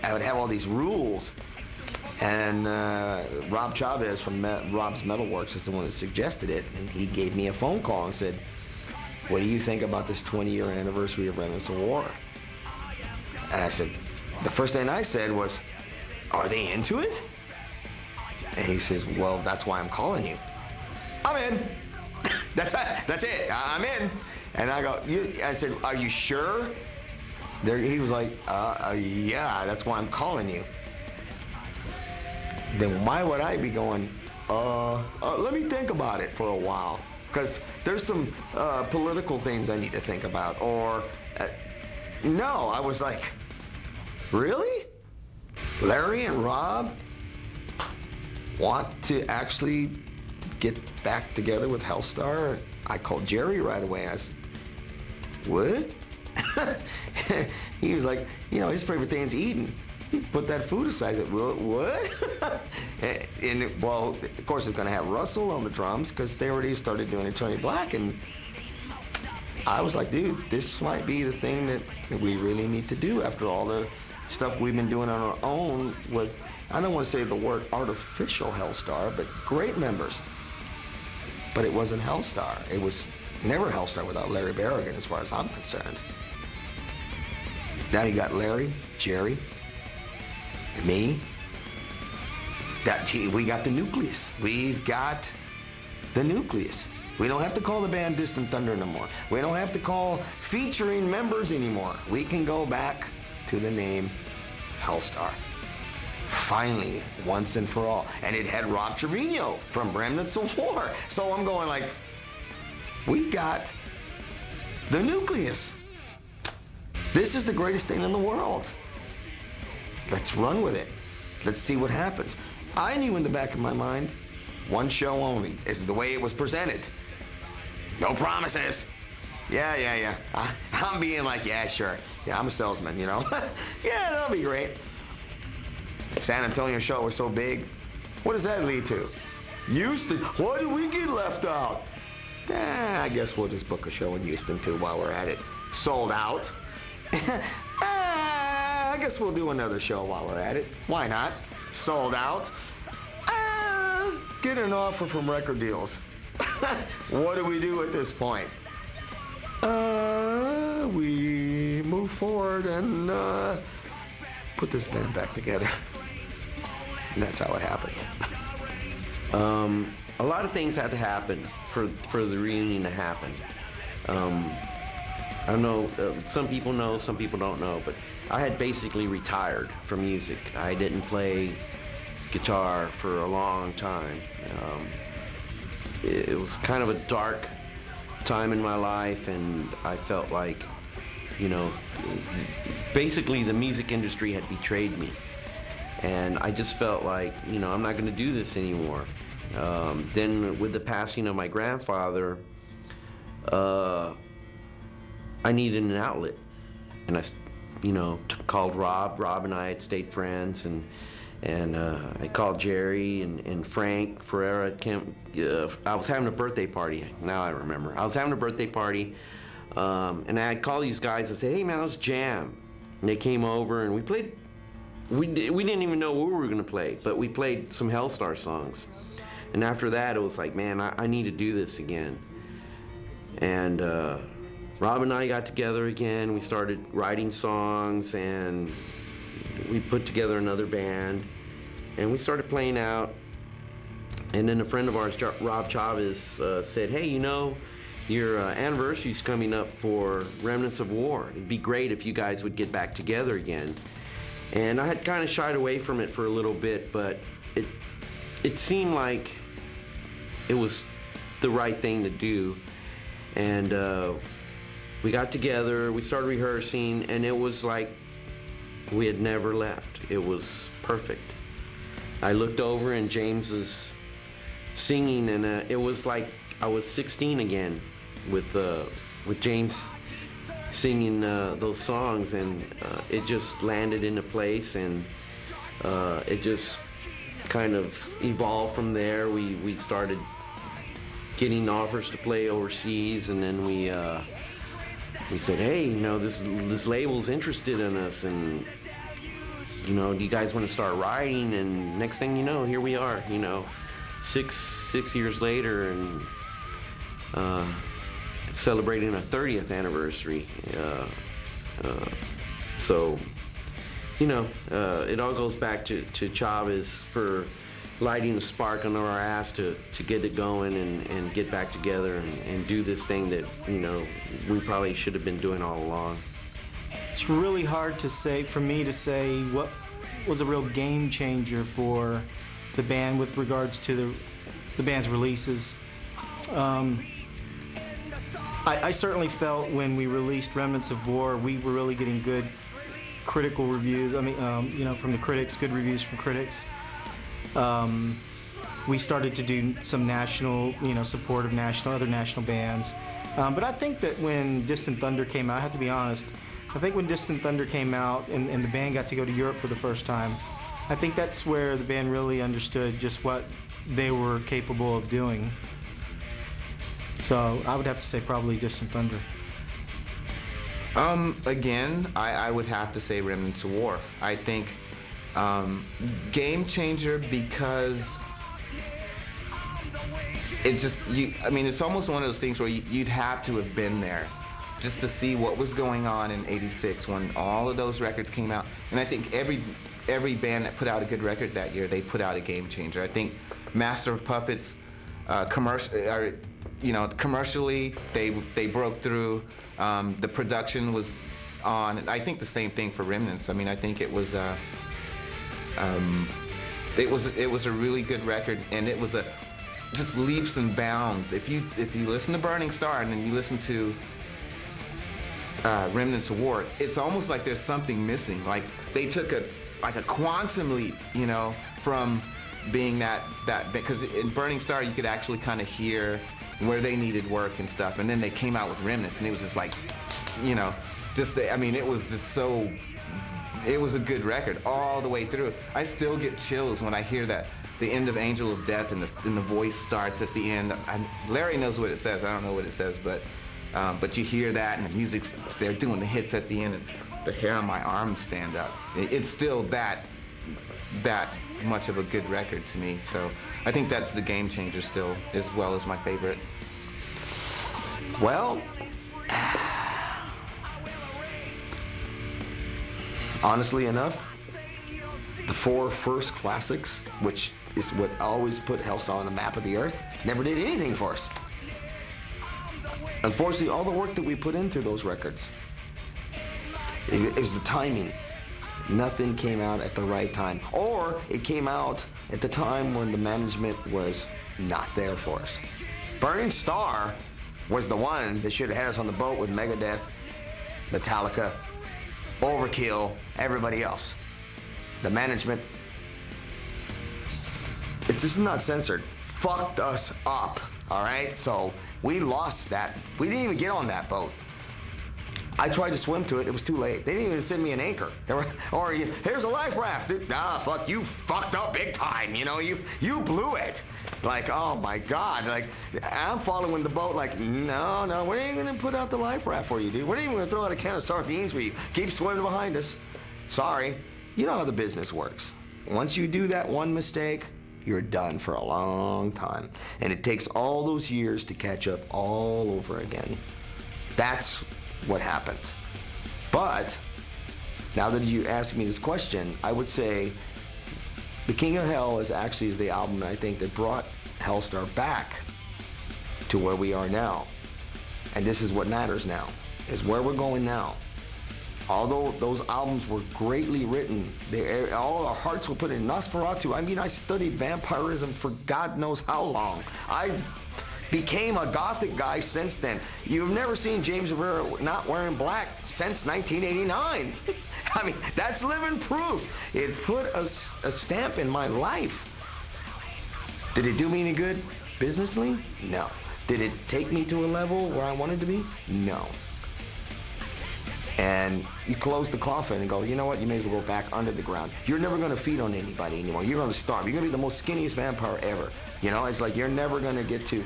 I would have all these rules. And Rob Chavez from Rob's Metalworks is the one that suggested it, and he gave me a phone call and said, "What do you think about this 20-year anniversary of Remnants of War?" And I said, the first thing I said was, "Are they into it?" And he says, "Well, that's why I'm calling you." "I'm in." That's it. I'm in. And I go, I said, "Are you sure?" He was like, "Yeah, that's why I'm calling you." Then why would I be going, let me think about it for a while? Because there's some political things I need to think about. Or, no, I was like, really? Larry and Rob want to actually get back together with HELSTAR? I called Jerry right away. I said, what? He was like, his favorite thing is eating. He put that food aside. I said, what? and well, of course, it's going to have Russell on the drums because they already started doing Tony Black. And I was like, dude, this might be the thing that we really need to do after all the stuff we've been doing on our own with, I don't want to say the word artificial HELSTAR, but great members. But it wasn't HELSTAR. It was never HELSTAR without Larry Barragan, as far as I'm concerned. Now you got Larry, Jerry, me. We got the nucleus. We've got the nucleus. We don't have to call the band Distant Thunder no more. We don't have to call featuring members anymore. We can go back to the name HELSTAR. Finally, once and for all. And it had Rob Trevino from Remnants of War. So I'm going like, we got the nucleus. This is the greatest thing in the world. Let's run with it. Let's see what happens. I knew in the back of my mind, one show only. This is the way it was presented. No promises. Yeah. I'm being like, yeah, sure. Yeah, I'm a salesman, Yeah, that'll be great. San Antonio show was so big. What does that lead to? Houston. Why did we get left out? I guess we'll just book a show in Houston too while we're at it. Sold out. I guess we'll do another show while we're at it. Why not? Sold out. Get an offer from record deals. What do we do at this point? We move forward and put this band back together. And that's how it happened.
A lot of things had to happen for the reunion to happen. I know some people know, some people don't know, but I had basically retired from music. I didn't play guitar for a long time. It was kind of a dark time in my life, and I felt like, basically the music industry had betrayed me. And I just felt like, I'm not going to do this anymore. Then with the passing of my grandfather, I needed an outlet. And I, called Rob. Rob and I had stayed friends, and I called Jerry and Frank Ferreira. I was having a birthday party. Now I remember. I was having a birthday party, and I'd call these guys and say, "Hey man, let's jam." And they came over and we played. We didn't even know what we were gonna play, but we played some HELSTAR songs. And after that, it was like, man, I need to do this again. And Rob and I got together again. We started writing songs, and we put together another band, and we started playing out. And then a friend of ours, Rob Chavez, said, "Hey, your anniversary's coming up for Remnants of War. It'd be great if you guys would get back together again." And I had kind of shied away from it for a little bit, but it seemed like it was the right thing to do. And we got together, we started rehearsing, and it was like we had never left. It was perfect. I looked over and James was singing, and it was like I was 16 again with James singing those songs, and it just landed into place, and it just kind of evolved from there. We started getting offers to play overseas, and then we said, hey, you know, this label's interested in us, and you know, do you guys want to start writing? And next thing you know, here we are, you know, six years later, and celebrating our 30th anniversary. So, you know, it all goes back to Chavez for lighting a spark under our ass to get it going and get back together and do this thing that, you know, we probably should have been doing all along.
It's really hard to say, for me to say what was a real game changer for the band with regards to the band's releases. I certainly felt when we released Remnants of War, we were really getting good critical reviews. I mean, you know, from the critics, good reviews from critics. We started to do some national, you know, support of other national bands. But I think that when Distant Thunder came out, I have to be honest, I think when Distant Thunder came out and the band got to go to Europe for the first time, I think that's where the band really understood just what they were capable of doing. So I would have to say probably Distant Thunder.
Again, I would have to say Remnants of War. I think game changer because it just, I mean, it's almost one of those things where you'd have to have been there just to see what was going on in '86 when all of those records came out. And I think every band that put out a good record that year, they put out a game changer. I think Master of Puppets, commercially, they broke through. The production was on. I think the same thing for Remnants. I mean, I think it was a really good record, and it was just leaps and bounds. If you listen to Burning Star and then you listen to Remnants of War, it's almost like there's something missing. Like they took a quantum leap, you know, from being that because in Burning Star you could actually kind of hear where they needed work and stuff, and then they came out with Remnants, and it was just like, you know, I mean, it was just so. It was a good record all the way through. I still get chills when I hear that the end of Angel of Death and the voice starts at the end. Larry knows what it says. I don't know what it says, but you hear that and the music's, they're doing the hits at the end, and the hair on my arms stand up. It's still that much of a good record to me. So I think that's the game changer still, as well as my favorite.
Well, honestly enough, the 4 first classics, which is what always put HELSTAR on the map of the earth, never did anything for us. Unfortunately, all the work that we put into those records, it was the timing. Nothing came out at the right time. Or it came out at the time when the management was not there for us. Burning Star was the one that should have had us on the boat with Megadeth, Metallica, Overkill, everybody else. The management, this is not censored, fucked us up, all right? So we lost that. We didn't even get on that boat. I tried to swim to it, it was too late. They didn't even send me an anchor. Here's a life raft. Fuck, you fucked up big time, you know, you blew it. Like, oh my God, like, I'm following the boat like, no, we ain't gonna put out the life raft for you, dude. We're not even gonna throw out a can of sardines for you. Keep swimming behind us. Sorry, you know how the business works. Once you do that one mistake, you're done for a long time. And it takes all those years to catch up all over again. That's what happened. But now that you ask me this question, I would say The King of Hell is the album, I think, that brought HELSTAR back to where we are now. And this is what matters now, is where we're going now. Although those albums were greatly written, all our hearts were put in Nosferatu. I mean, I studied vampirism for God knows how long. I became a gothic guy since then. You've never seen James Rivera not wearing black since 1989. I mean, that's living proof. It put a stamp in my life. Did it do me any good businessly? No. Did it take me to a level where I wanted to be? No. And you close the coffin and go, you know what, you may as well go back under the ground. You're never gonna feed on anybody anymore. You're gonna starve. You're gonna be the most skinniest vampire ever. You know, it's like you're never gonna get to,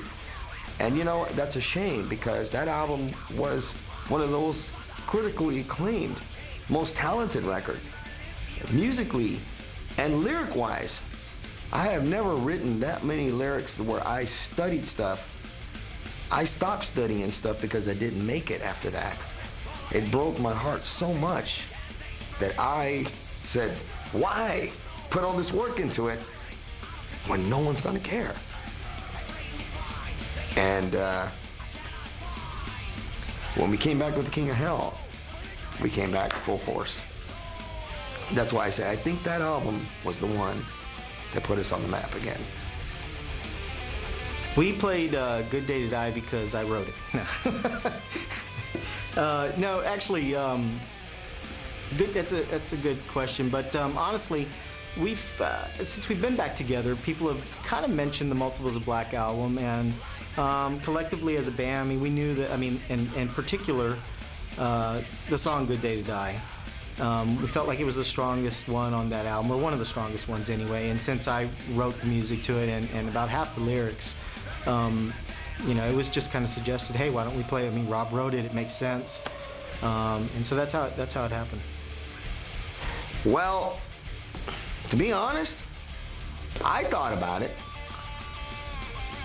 and you know, that's a shame because that album was one of those critically acclaimed, most talented records. Musically and lyric-wise, I have never written that many lyrics where I studied stuff. I stopped studying stuff because I didn't make it after that. It broke my heart so much that I said, why put all this work into it when no one's gonna care? And when we came back with the King of Hell, we came back full force. That's why I say I think that album was the one that put us on the map again.
We played Good Day to Die because I wrote it. No, actually, that's a good question. But honestly, since we've been back together, people have kind of mentioned the Multiples of Black album, and collectively as a band, I mean, we knew that. I mean, in particular, the song "Good Day to Die." We felt like it was the strongest one on that album, or one of the strongest ones anyway. And since I wrote the music to it and about half the lyrics, you know, it was just kind of suggested, hey, why don't we play it? I mean, Rob wrote it, it makes sense. And so that's how it happened.
Well, to be honest, I thought about it.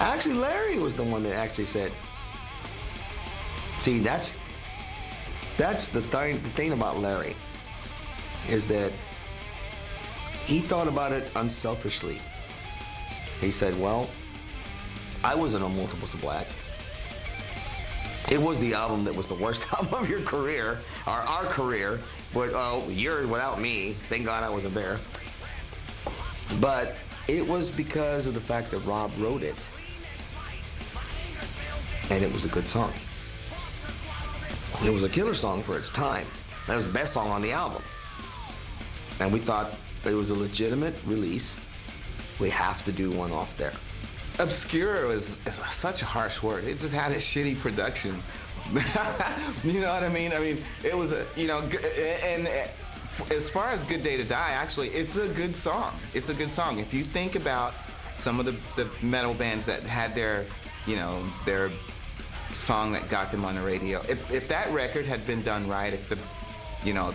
Actually, Larry was the one that actually said, see, that's the thing about Larry, is that he thought about it unselfishly. He said, well, I wasn't on Multiples of Black. It was the album that was the worst album of your career, or our career, but yours without me. Thank God I wasn't there. But it was because of the fact that Rob wrote it. And it was a good song. It was a killer song for its time. That was the best song on the album. And we thought it was a legitimate release. We have to do one off there.
Obscure is such a harsh word. It just had a shitty production. You know what I mean? I mean, it was a, you know, and as far as Good Day to Die, actually, it's a good song. It's a good song. If you think about some of the metal bands that had their, you know, their song that got them on the radio, if that record had been done right, if the, you know,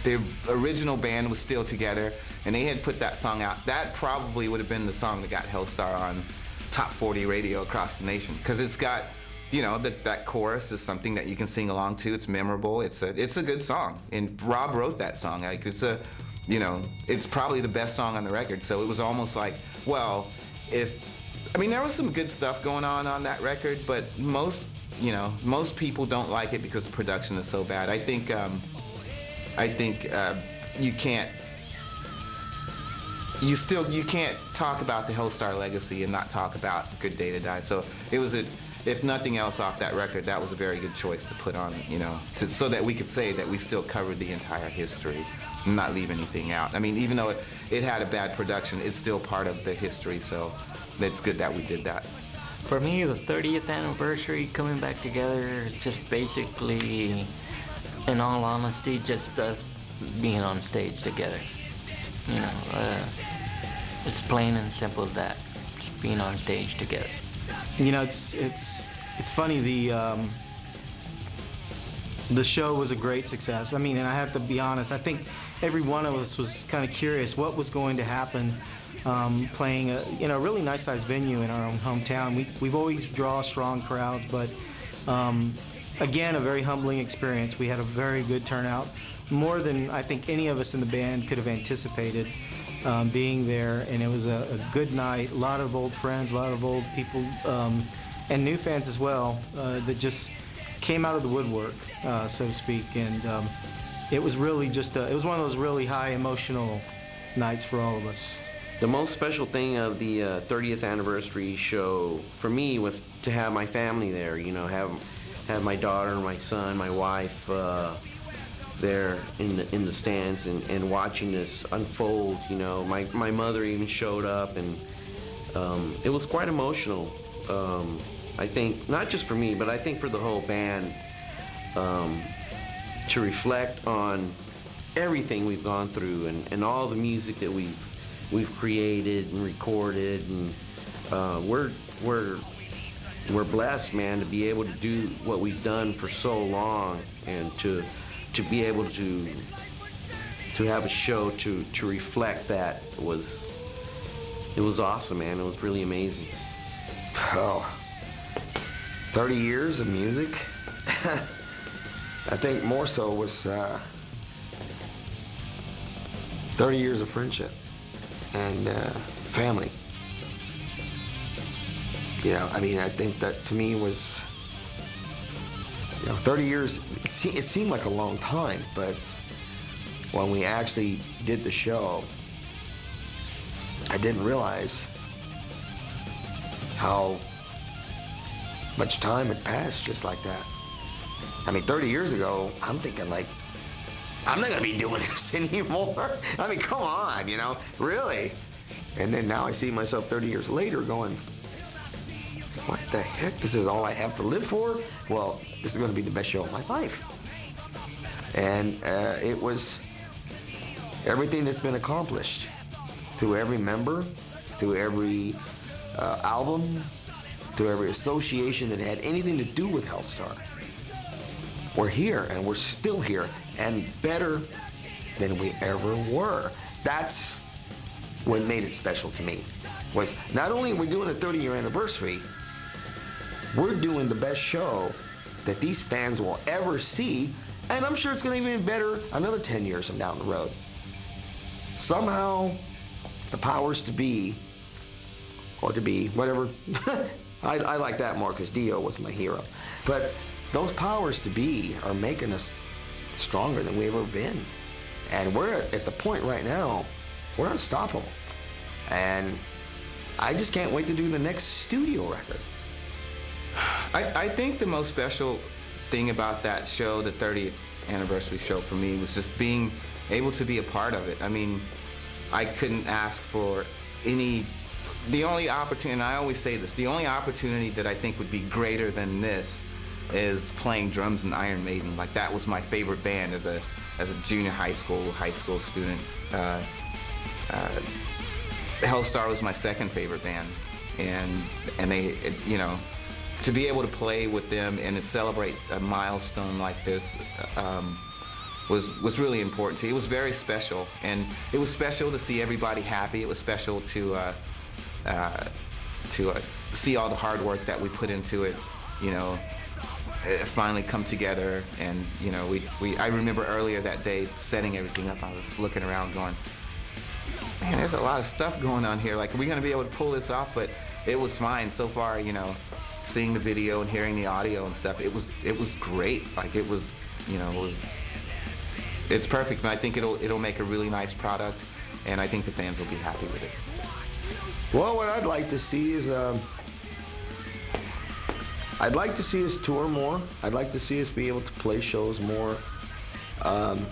the original band was still together and they had put that song out, that probably would have been the song that got HELSTAR on top 40 radio across the nation, because it's got, you know, that chorus is something that you can sing along to. It's memorable. It's a good song, and Rob wrote that song. Like, it's a, you know, it's probably the best song on the record. So it was almost like, well, I mean, there was some good stuff going on that record, but most people don't like it because the production is so bad. I think you can't talk about the HELSTAR legacy and not talk about Good Day to Die. So it was if nothing else off that record, that was a very good choice to put on, you know, so that we could say that we still covered the entire history and not leave anything out. I mean, even though it had a bad production, it's still part of the history, so it's good that we did that.
For me, the 30th anniversary coming back together is just basically, in all honesty, just us being on stage together. You know, it's plain and simple as that, just being on stage together.
You know, it's funny, the show was a great success. I mean, and I have to be honest, I think every one of us was kind of curious what was going to happen playing a really nice sized venue in our own hometown. We've always drawn strong crowds, but again, a very humbling experience. We had a very good turnout, more than I think any of us in the band could have anticipated being there, and it was a good night. A lot of old friends, a lot of old people, and new fans as well, that just came out of the woodwork, so to speak, and it was really just it was one of those really high emotional nights for all of us.
The most special thing of the 30th anniversary show for me was to have my family there. You know, have my daughter, my son, my wife there in the stands and watching this unfold. You know, my mother even showed up, and it was quite emotional. I think not just for me, but I think for the whole band. reflect on everything we've gone through and all the music that we've created and recorded, and we're blessed, man, to be able to do what we've done for so long, and to be able to have a show to reflect that was awesome, man. It was really amazing.
Oh, 30 years of music. I think more so was 30 years of friendship and family. You know, I mean, I think that to me was, 30 years, it seemed like a long time, but when we actually did the show, I didn't realize how much time had passed just like that. I mean, 30 years ago, I'm thinking like, I'm not gonna be doing this anymore. I mean, come on, really? And then now I see myself 30 years later going, what the heck? This is all I have to live for? Well, this is gonna be the best show of my life. And it was everything that's been accomplished through every member, through every album, through every association that had anything to do with HELSTAR. We're here, and we're still here, and better than we ever were. That's what made it special to me, was not only are we doing a 30-year anniversary, we're doing the best show that these fans will ever see, and I'm sure it's gonna be even better another 10 years from down the road. Somehow, the powers to be, or to be, whatever, I like that more because Dio was my hero, but those powers to be are making us stronger than we've ever been. And we're at the point right now, we're unstoppable. And I just can't wait to do the next studio record.
I think the most special thing about that show, the 30th anniversary show for me, was just being able to be a part of it. I mean, I couldn't ask for the only opportunity, and I always say this, the only opportunity that I think would be greater than this is playing drums in Iron Maiden. Like, that was my favorite band as a junior high school student. HELSTAR was my second favorite band, and they, to be able to play with them and to celebrate a milestone like this was really important to me. It was very special, and it was special to see everybody happy. It was special to see all the hard work that we put into it, finally come together. And I remember earlier that day setting everything up, I was looking around going, man, there's a lot of stuff going on here. Like, are we gonna be able to pull this off? But it was fine so far. Seeing the video and hearing the audio and stuff, it was great. Like, it's perfect, and I think it'll make a really nice product, and I think the fans will be happy with it.
Well, what I'd like to see is, I'd like to see us tour more. I'd like to see us be able to play shows more. I'm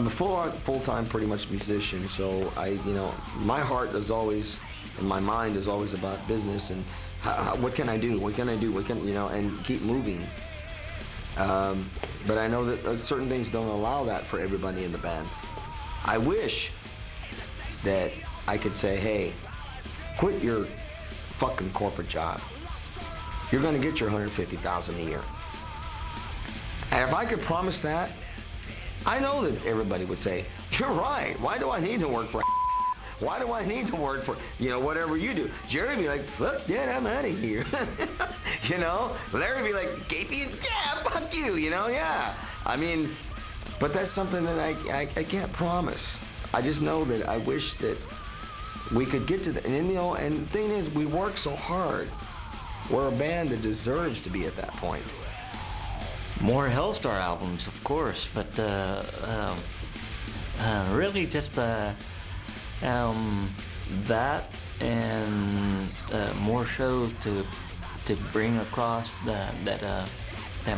a full-time pretty much musician, so my heart is always, and my mind is always about business and what can I do? What can I do? And keep moving. But I know that certain things don't allow that for everybody in the band. I wish that I could say, hey, quit your fucking corporate job. You're gonna get your $150,000 a year. And if I could promise that, I know that everybody would say, you're right, why do I need to work for why do I need to work for, whatever you do? Jerry would be like, fuck that, I'm out of here. Larry would be like, KP, yeah, fuck you, yeah. I mean, but that's something that I can't promise. I just know that I wish that we could get to that. And the thing is, we work so hard. We're a band that deserves to be at that point.
More HELSTAR albums, of course, but really just that and more shows to bring across that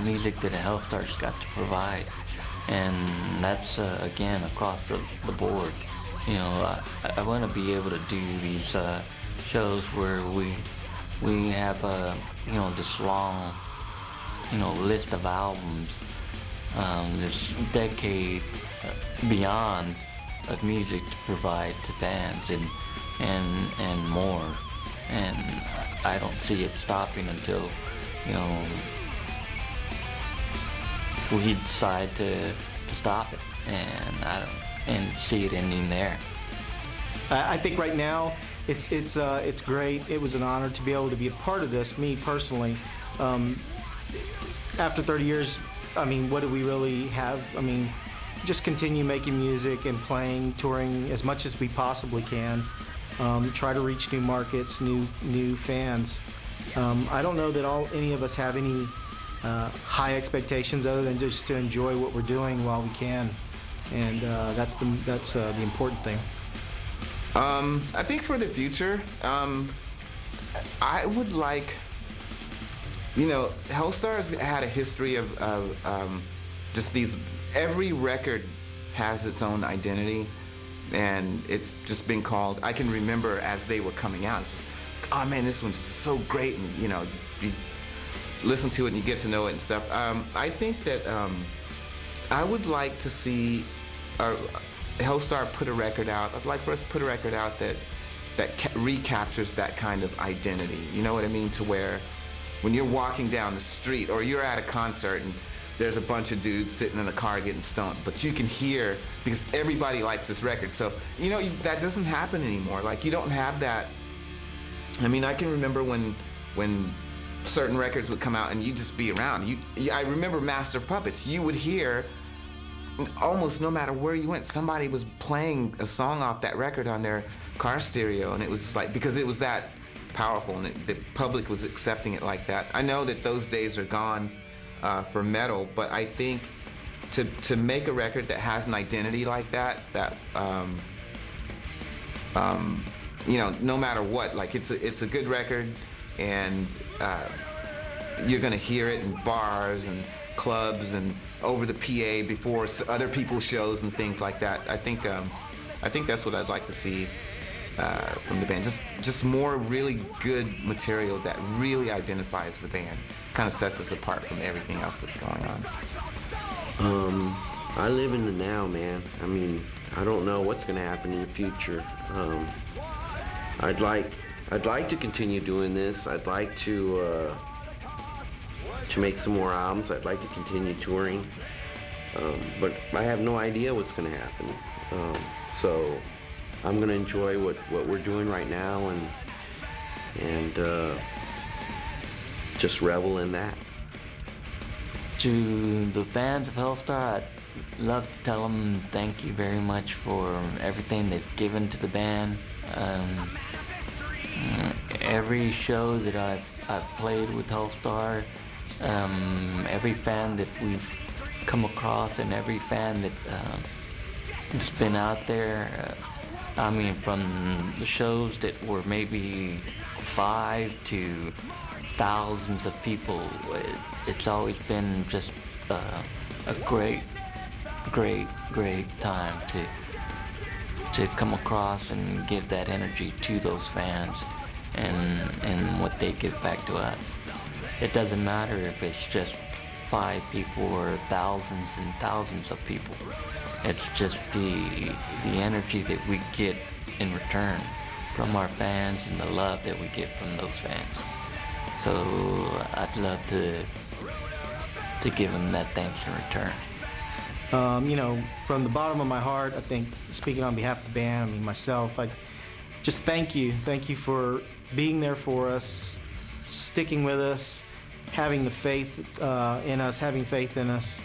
music that HELSTAR's got to provide, and that's again across the board. I want to be able to do these shows where we we have this long, list of albums, this decade beyond of music to provide to fans and more. And I don't see it stopping until, we decide to stop it, and see it ending there.
I think right now it's great. It was an honor to be able to be a part of this. Me personally, after 30 years, I mean, what do we really have? I mean, just continue making music and playing, touring as much as we possibly can. Try to reach new markets, new fans. I don't know that any of us have any high expectations other than just to enjoy what we're doing while we can, and that's the important thing.
I think for the future, I would like, HELSTAR has had a history of just these. Every record has its own identity, and it's just been called. I can remember as they were coming out, it's just, oh man, this one's so great, and you listen to it and you get to know it and stuff. I think that I would like to see HELSTAR put a record out. I'd like for us to put a record out that recaptures that kind of identity. You know what I mean? To where when you're walking down the street or you're at a concert and there's a bunch of dudes sitting in a car getting stoned, but you can hear, because everybody likes this record. So, that doesn't happen anymore. Like, you don't have that. I mean, I can remember when certain records would come out and you'd just be around. I remember Master of Puppets. You would hear, almost no matter where you went, somebody was playing a song off that record on their car stereo, and it was like, because it was that powerful, and the public was accepting it like that. I know that those days are gone for metal, but I think to make a record that has an identity like that no matter what, like it's a good record, and you're gonna hear it in bars and clubs and over the PA before other people's shows and things like that. I think that's what I'd like to see from the band. Just more really good material that really identifies the band, kind of sets us apart from everything else that's going on.
I live in the now, man. I mean, I don't know what's gonna happen in the future. I'd like to continue doing this. I'd like to make some more albums. I'd like to continue touring, but I have no idea what's going to happen. So I'm going to enjoy what we're doing right now and just revel in that.
To the fans of HELSTAR, I'd love to tell them thank you very much for everything they've given to the band. Every show that I've played with HELSTAR, every fan that we've come across, and every fan that's been out there, I mean, from the shows that were maybe 5 to thousands of people, it's always been just a great time to come across and give that energy to those fans and what they give back to us. It doesn't matter if it's just 5 people or thousands and thousands of people. It's just the energy that we get in return from our fans and the love that we get from those fans. So I'd love to give them that thanks in return.
From the bottom of my heart, I think, speaking on behalf of the band, I mean myself, I just thank you for being there for us, sticking with us, having the faith in us, having faith in us,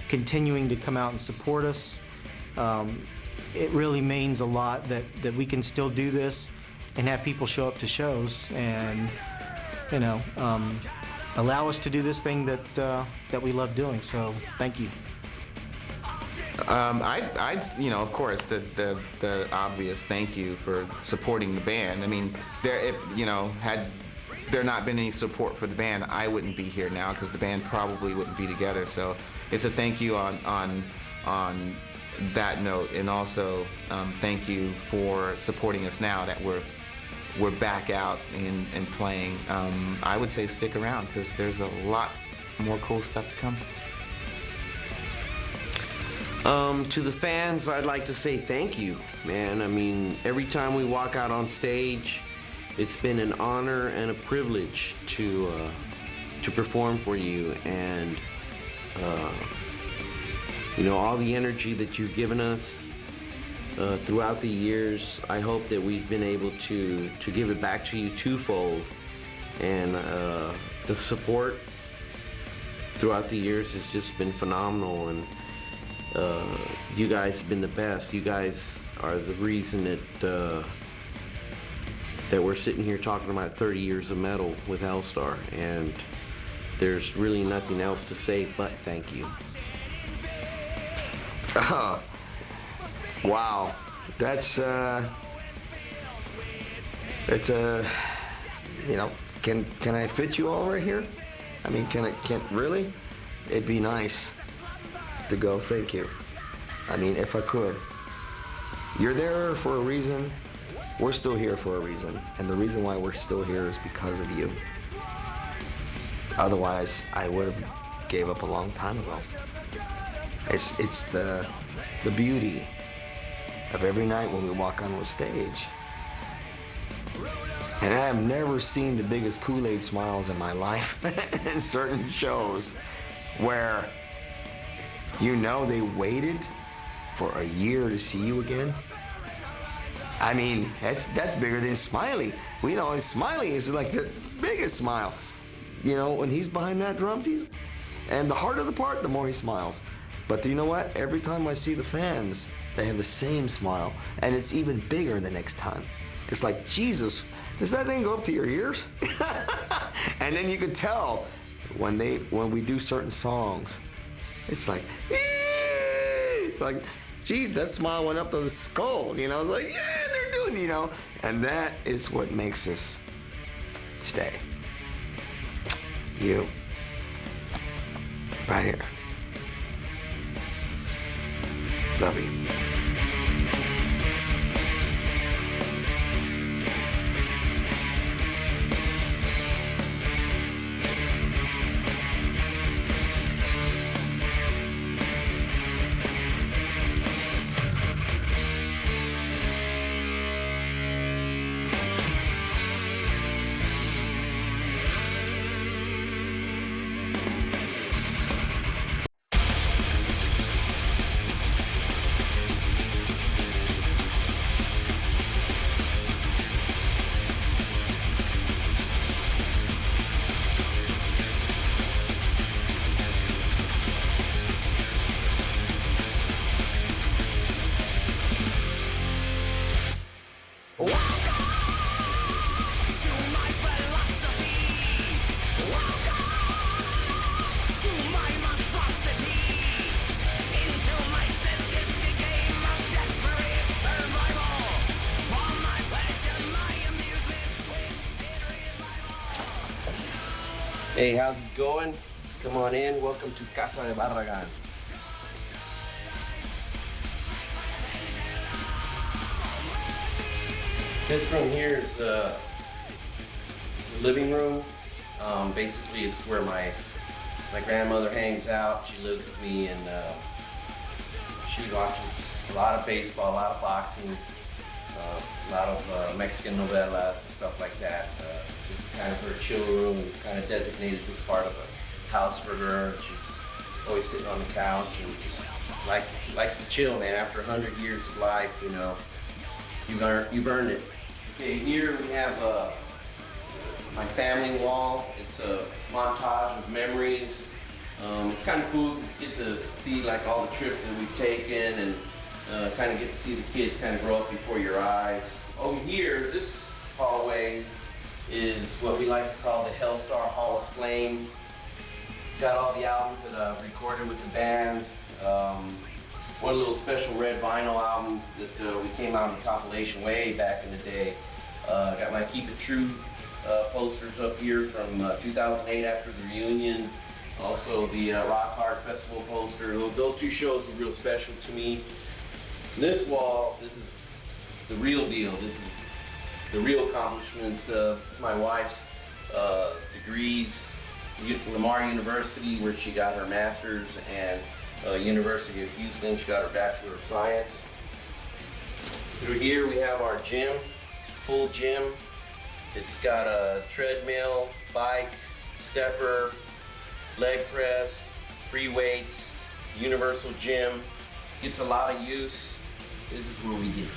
continuing to come out and support us. It really means a lot that we can still do this and have people show up to shows and allow us to do this thing that we love doing. So thank you.
I'd of course, the obvious thank you for supporting the band. I mean, had there not been any support for the band, I wouldn't be here now, because the band probably wouldn't be together. So it's a thank you on that note, and also thank you for supporting us now that we're we're back out and playing, I would say stick around because there's a lot more cool stuff to come.
To the fans, I'd like to say thank you, man. I mean, every time we walk out on stage, it's been an honor and a privilege to perform for you, and you know, all the energy that you've given us throughout the years. I hope that we've been able to give it back to you twofold, and the support throughout the years has just been phenomenal, and you guys have been the best. You guys are the reason that we're sitting here talking about 30 years of metal with HELSTAR, and there's really nothing else to say but thank you.
Wow, that's you know, can I fit you all right here? I mean, can really? It'd be nice to go, thank you. I mean, if I could. You're there for a reason. We're still here for a reason. And the reason why we're still here is because of you. Otherwise, I would have gave up a long time ago. It's the beauty of every night when we walk on the stage. And I have never seen the biggest Kool-Aid smiles in my life in certain shows where you know they waited for a year to see you again. I mean, that's bigger than Smiley. We know, and Smiley is like the biggest smile. You know, when he's behind that drums, and the harder the part, the more he smiles. But you know what? Every time I see the fans, they have the same smile, and it's even bigger the next time. It's like, Jesus, does that thing go up to your ears? And then you can tell when we do certain songs, it's like, gee, that smile went up to the skull, you know? It's like, yeah, they're doing, you know? And that is what makes us stay. You, right here. Love you.
Hey, how's it going? Come on in. Welcome to Casa De Barragan. This room here is the living room. Basically, it's where my grandmother hangs out. She lives with me, and she watches a lot of baseball, a lot of boxing, a lot of Mexican novelas and stuff like that. This is kind of her chill room. We've kind of designated this part of the house for her. She's always sitting on the couch and just likes to chill, man. After 100 years of life, you know, you've earned it. Okay, here we have my family wall. It's a montage of memories. It's kind of cool to get to see like all the trips that we've taken, and kind of get to see the kids kind of grow up before your eyes. Over here, this hallway is what we like to call the HELSTAR Hall of Flame. Got all the albums that I've recorded with the band. One little special red vinyl album that we came out in compilation way back in the day. Got my Keep It True posters up here from 2008 after the reunion. Also the Rock Hard Festival poster. Those two shows were real special to me. This wall, this is the real deal. This is the real accomplishments. It's my wife's degrees, Lamar University, where she got her master's, and University of Houston, she got her Bachelor of Science. Through here we have our gym, full gym. It's got a treadmill, bike, stepper, leg press, free weights, universal gym. Gets a lot of use. This is where we get.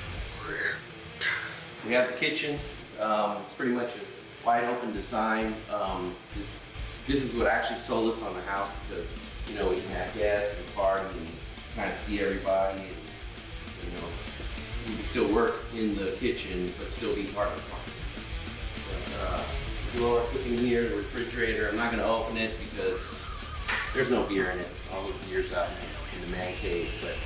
We have the kitchen. It's pretty much a wide open design. This is what actually sold us on the house, because you know, we can have guests and party and kind of see everybody, and you know, we can still work in the kitchen but still be part of the party. But, we're cooking here, the refrigerator. I'm not going to open it because there's no beer in it. All the beer's out in the man cave. But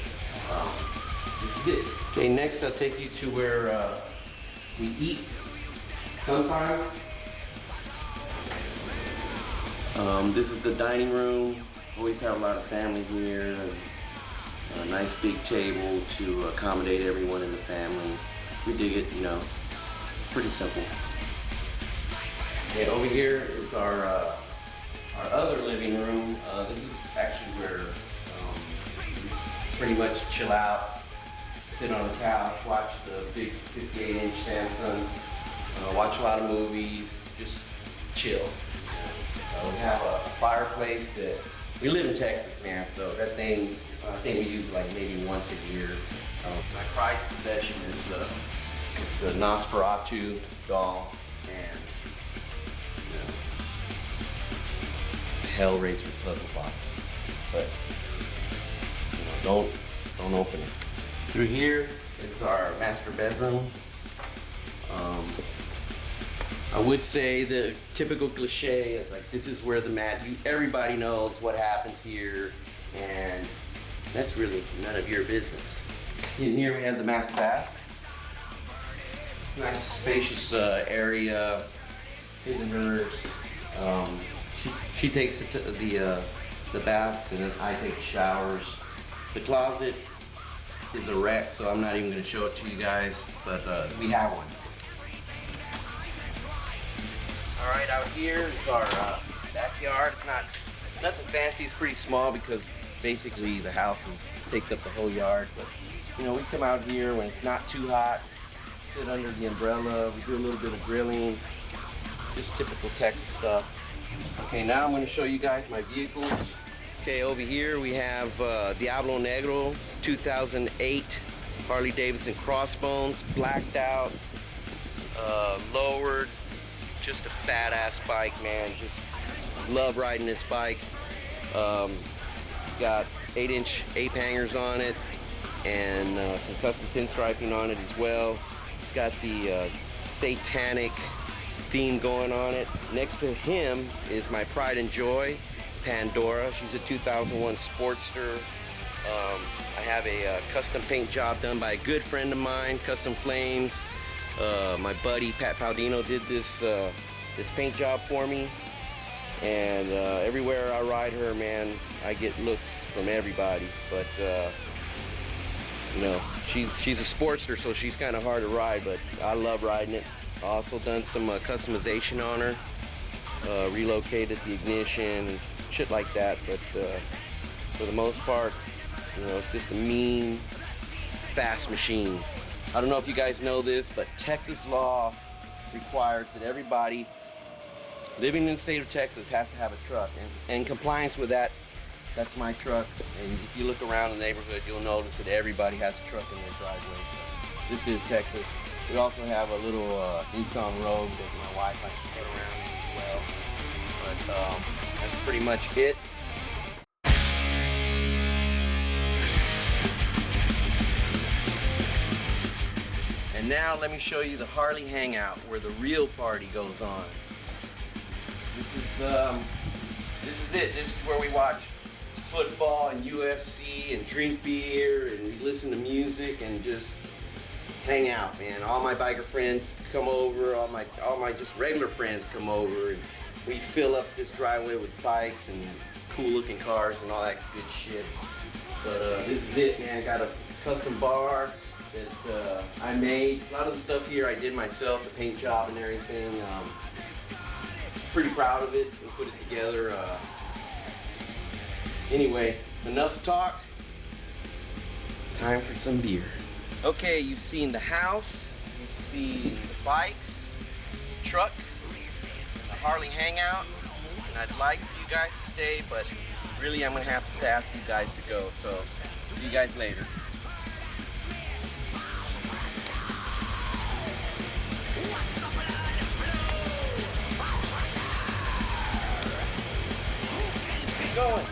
this is it. Okay, next I'll take you to where we eat sometimes. This is the dining room. Always have a lot of family here. A nice big table to accommodate everyone in the family. We dig it, you know, pretty simple. And over here is our other living room. This is actually where we pretty much chill out, sit on the couch, watch the big 58-inch Samsung, watch a lot of movies, just chill. We have a fireplace that, we live in Texas, man, so that thing, I think we use it like maybe once a year. My prized possession is it's a Nosferatu doll, and you know, Hellraiser puzzle box. But you know, don't open it. Through here, it's our master bedroom. I would say the typical cliche is like, this is where everybody knows what happens here, and that's really none of your business. In here we have the master bath. Nice spacious area, his and hers. She takes the bath, and then I take showers. The closet is a wreck, so I'm not even going to show it to you guys, but we have one. All right, out here is our backyard. It's nothing fancy. It's pretty small because basically the house takes up the whole yard. But you know, we come out here when it's not too hot, sit under the umbrella. We do a little bit of grilling, just typical Texas stuff. Okay, now I'm going to show you guys my vehicles. Okay, over here we have the Alma Negra 2008 Harley Davidson Crossbones, blacked out, lowered. Just a badass bike, man. Just love riding this bike. Got 8-inch ape hangers on it, and some custom pinstriping on it as well. It's got the satanic theme going on it. Next to him is my pride and joy, Pandora. She's a 2001 Sportster. I have a custom paint job done by a good friend of mine, Custom Flames. My buddy Pat Paudino did this paint job for me, and everywhere I ride her, man, I get looks from everybody. But you know, she's a Sportster, so she's kind of hard to ride, but I love riding it. Also done some customization on her, relocated the ignition, shit like that. But for the most part, you know, it's just a mean, fast machine. I don't know if you guys know this, but Texas law requires that everybody living in the state of Texas has to have a truck. And in compliance with that, that's my truck. And if you look around the neighborhood, you'll notice that everybody has a truck in their driveway. So this is Texas. We also have a little Nissan Rogue that my wife likes to put around in as well. But that's pretty much it. And now let me show you the Harley hangout where the real party goes on. This is it. This is where we watch football and UFC and drink beer and we listen to music and just hang out, man. All my biker friends come over, all my just regular friends come over, and we fill up this driveway with bikes and cool looking cars and all that good shit. But this is it, man. Got a custom bar, that I made. A lot of the stuff here I did myself, the paint job and everything. Pretty proud of it. We put it together. Anyway, enough talk. Time for some beer. Okay, you've seen the house, you've seen the bikes, the truck, the Harley hangout, and I'd like for you guys to stay, but really I'm gonna have to ask you guys to go, so see you guys later. Keep going.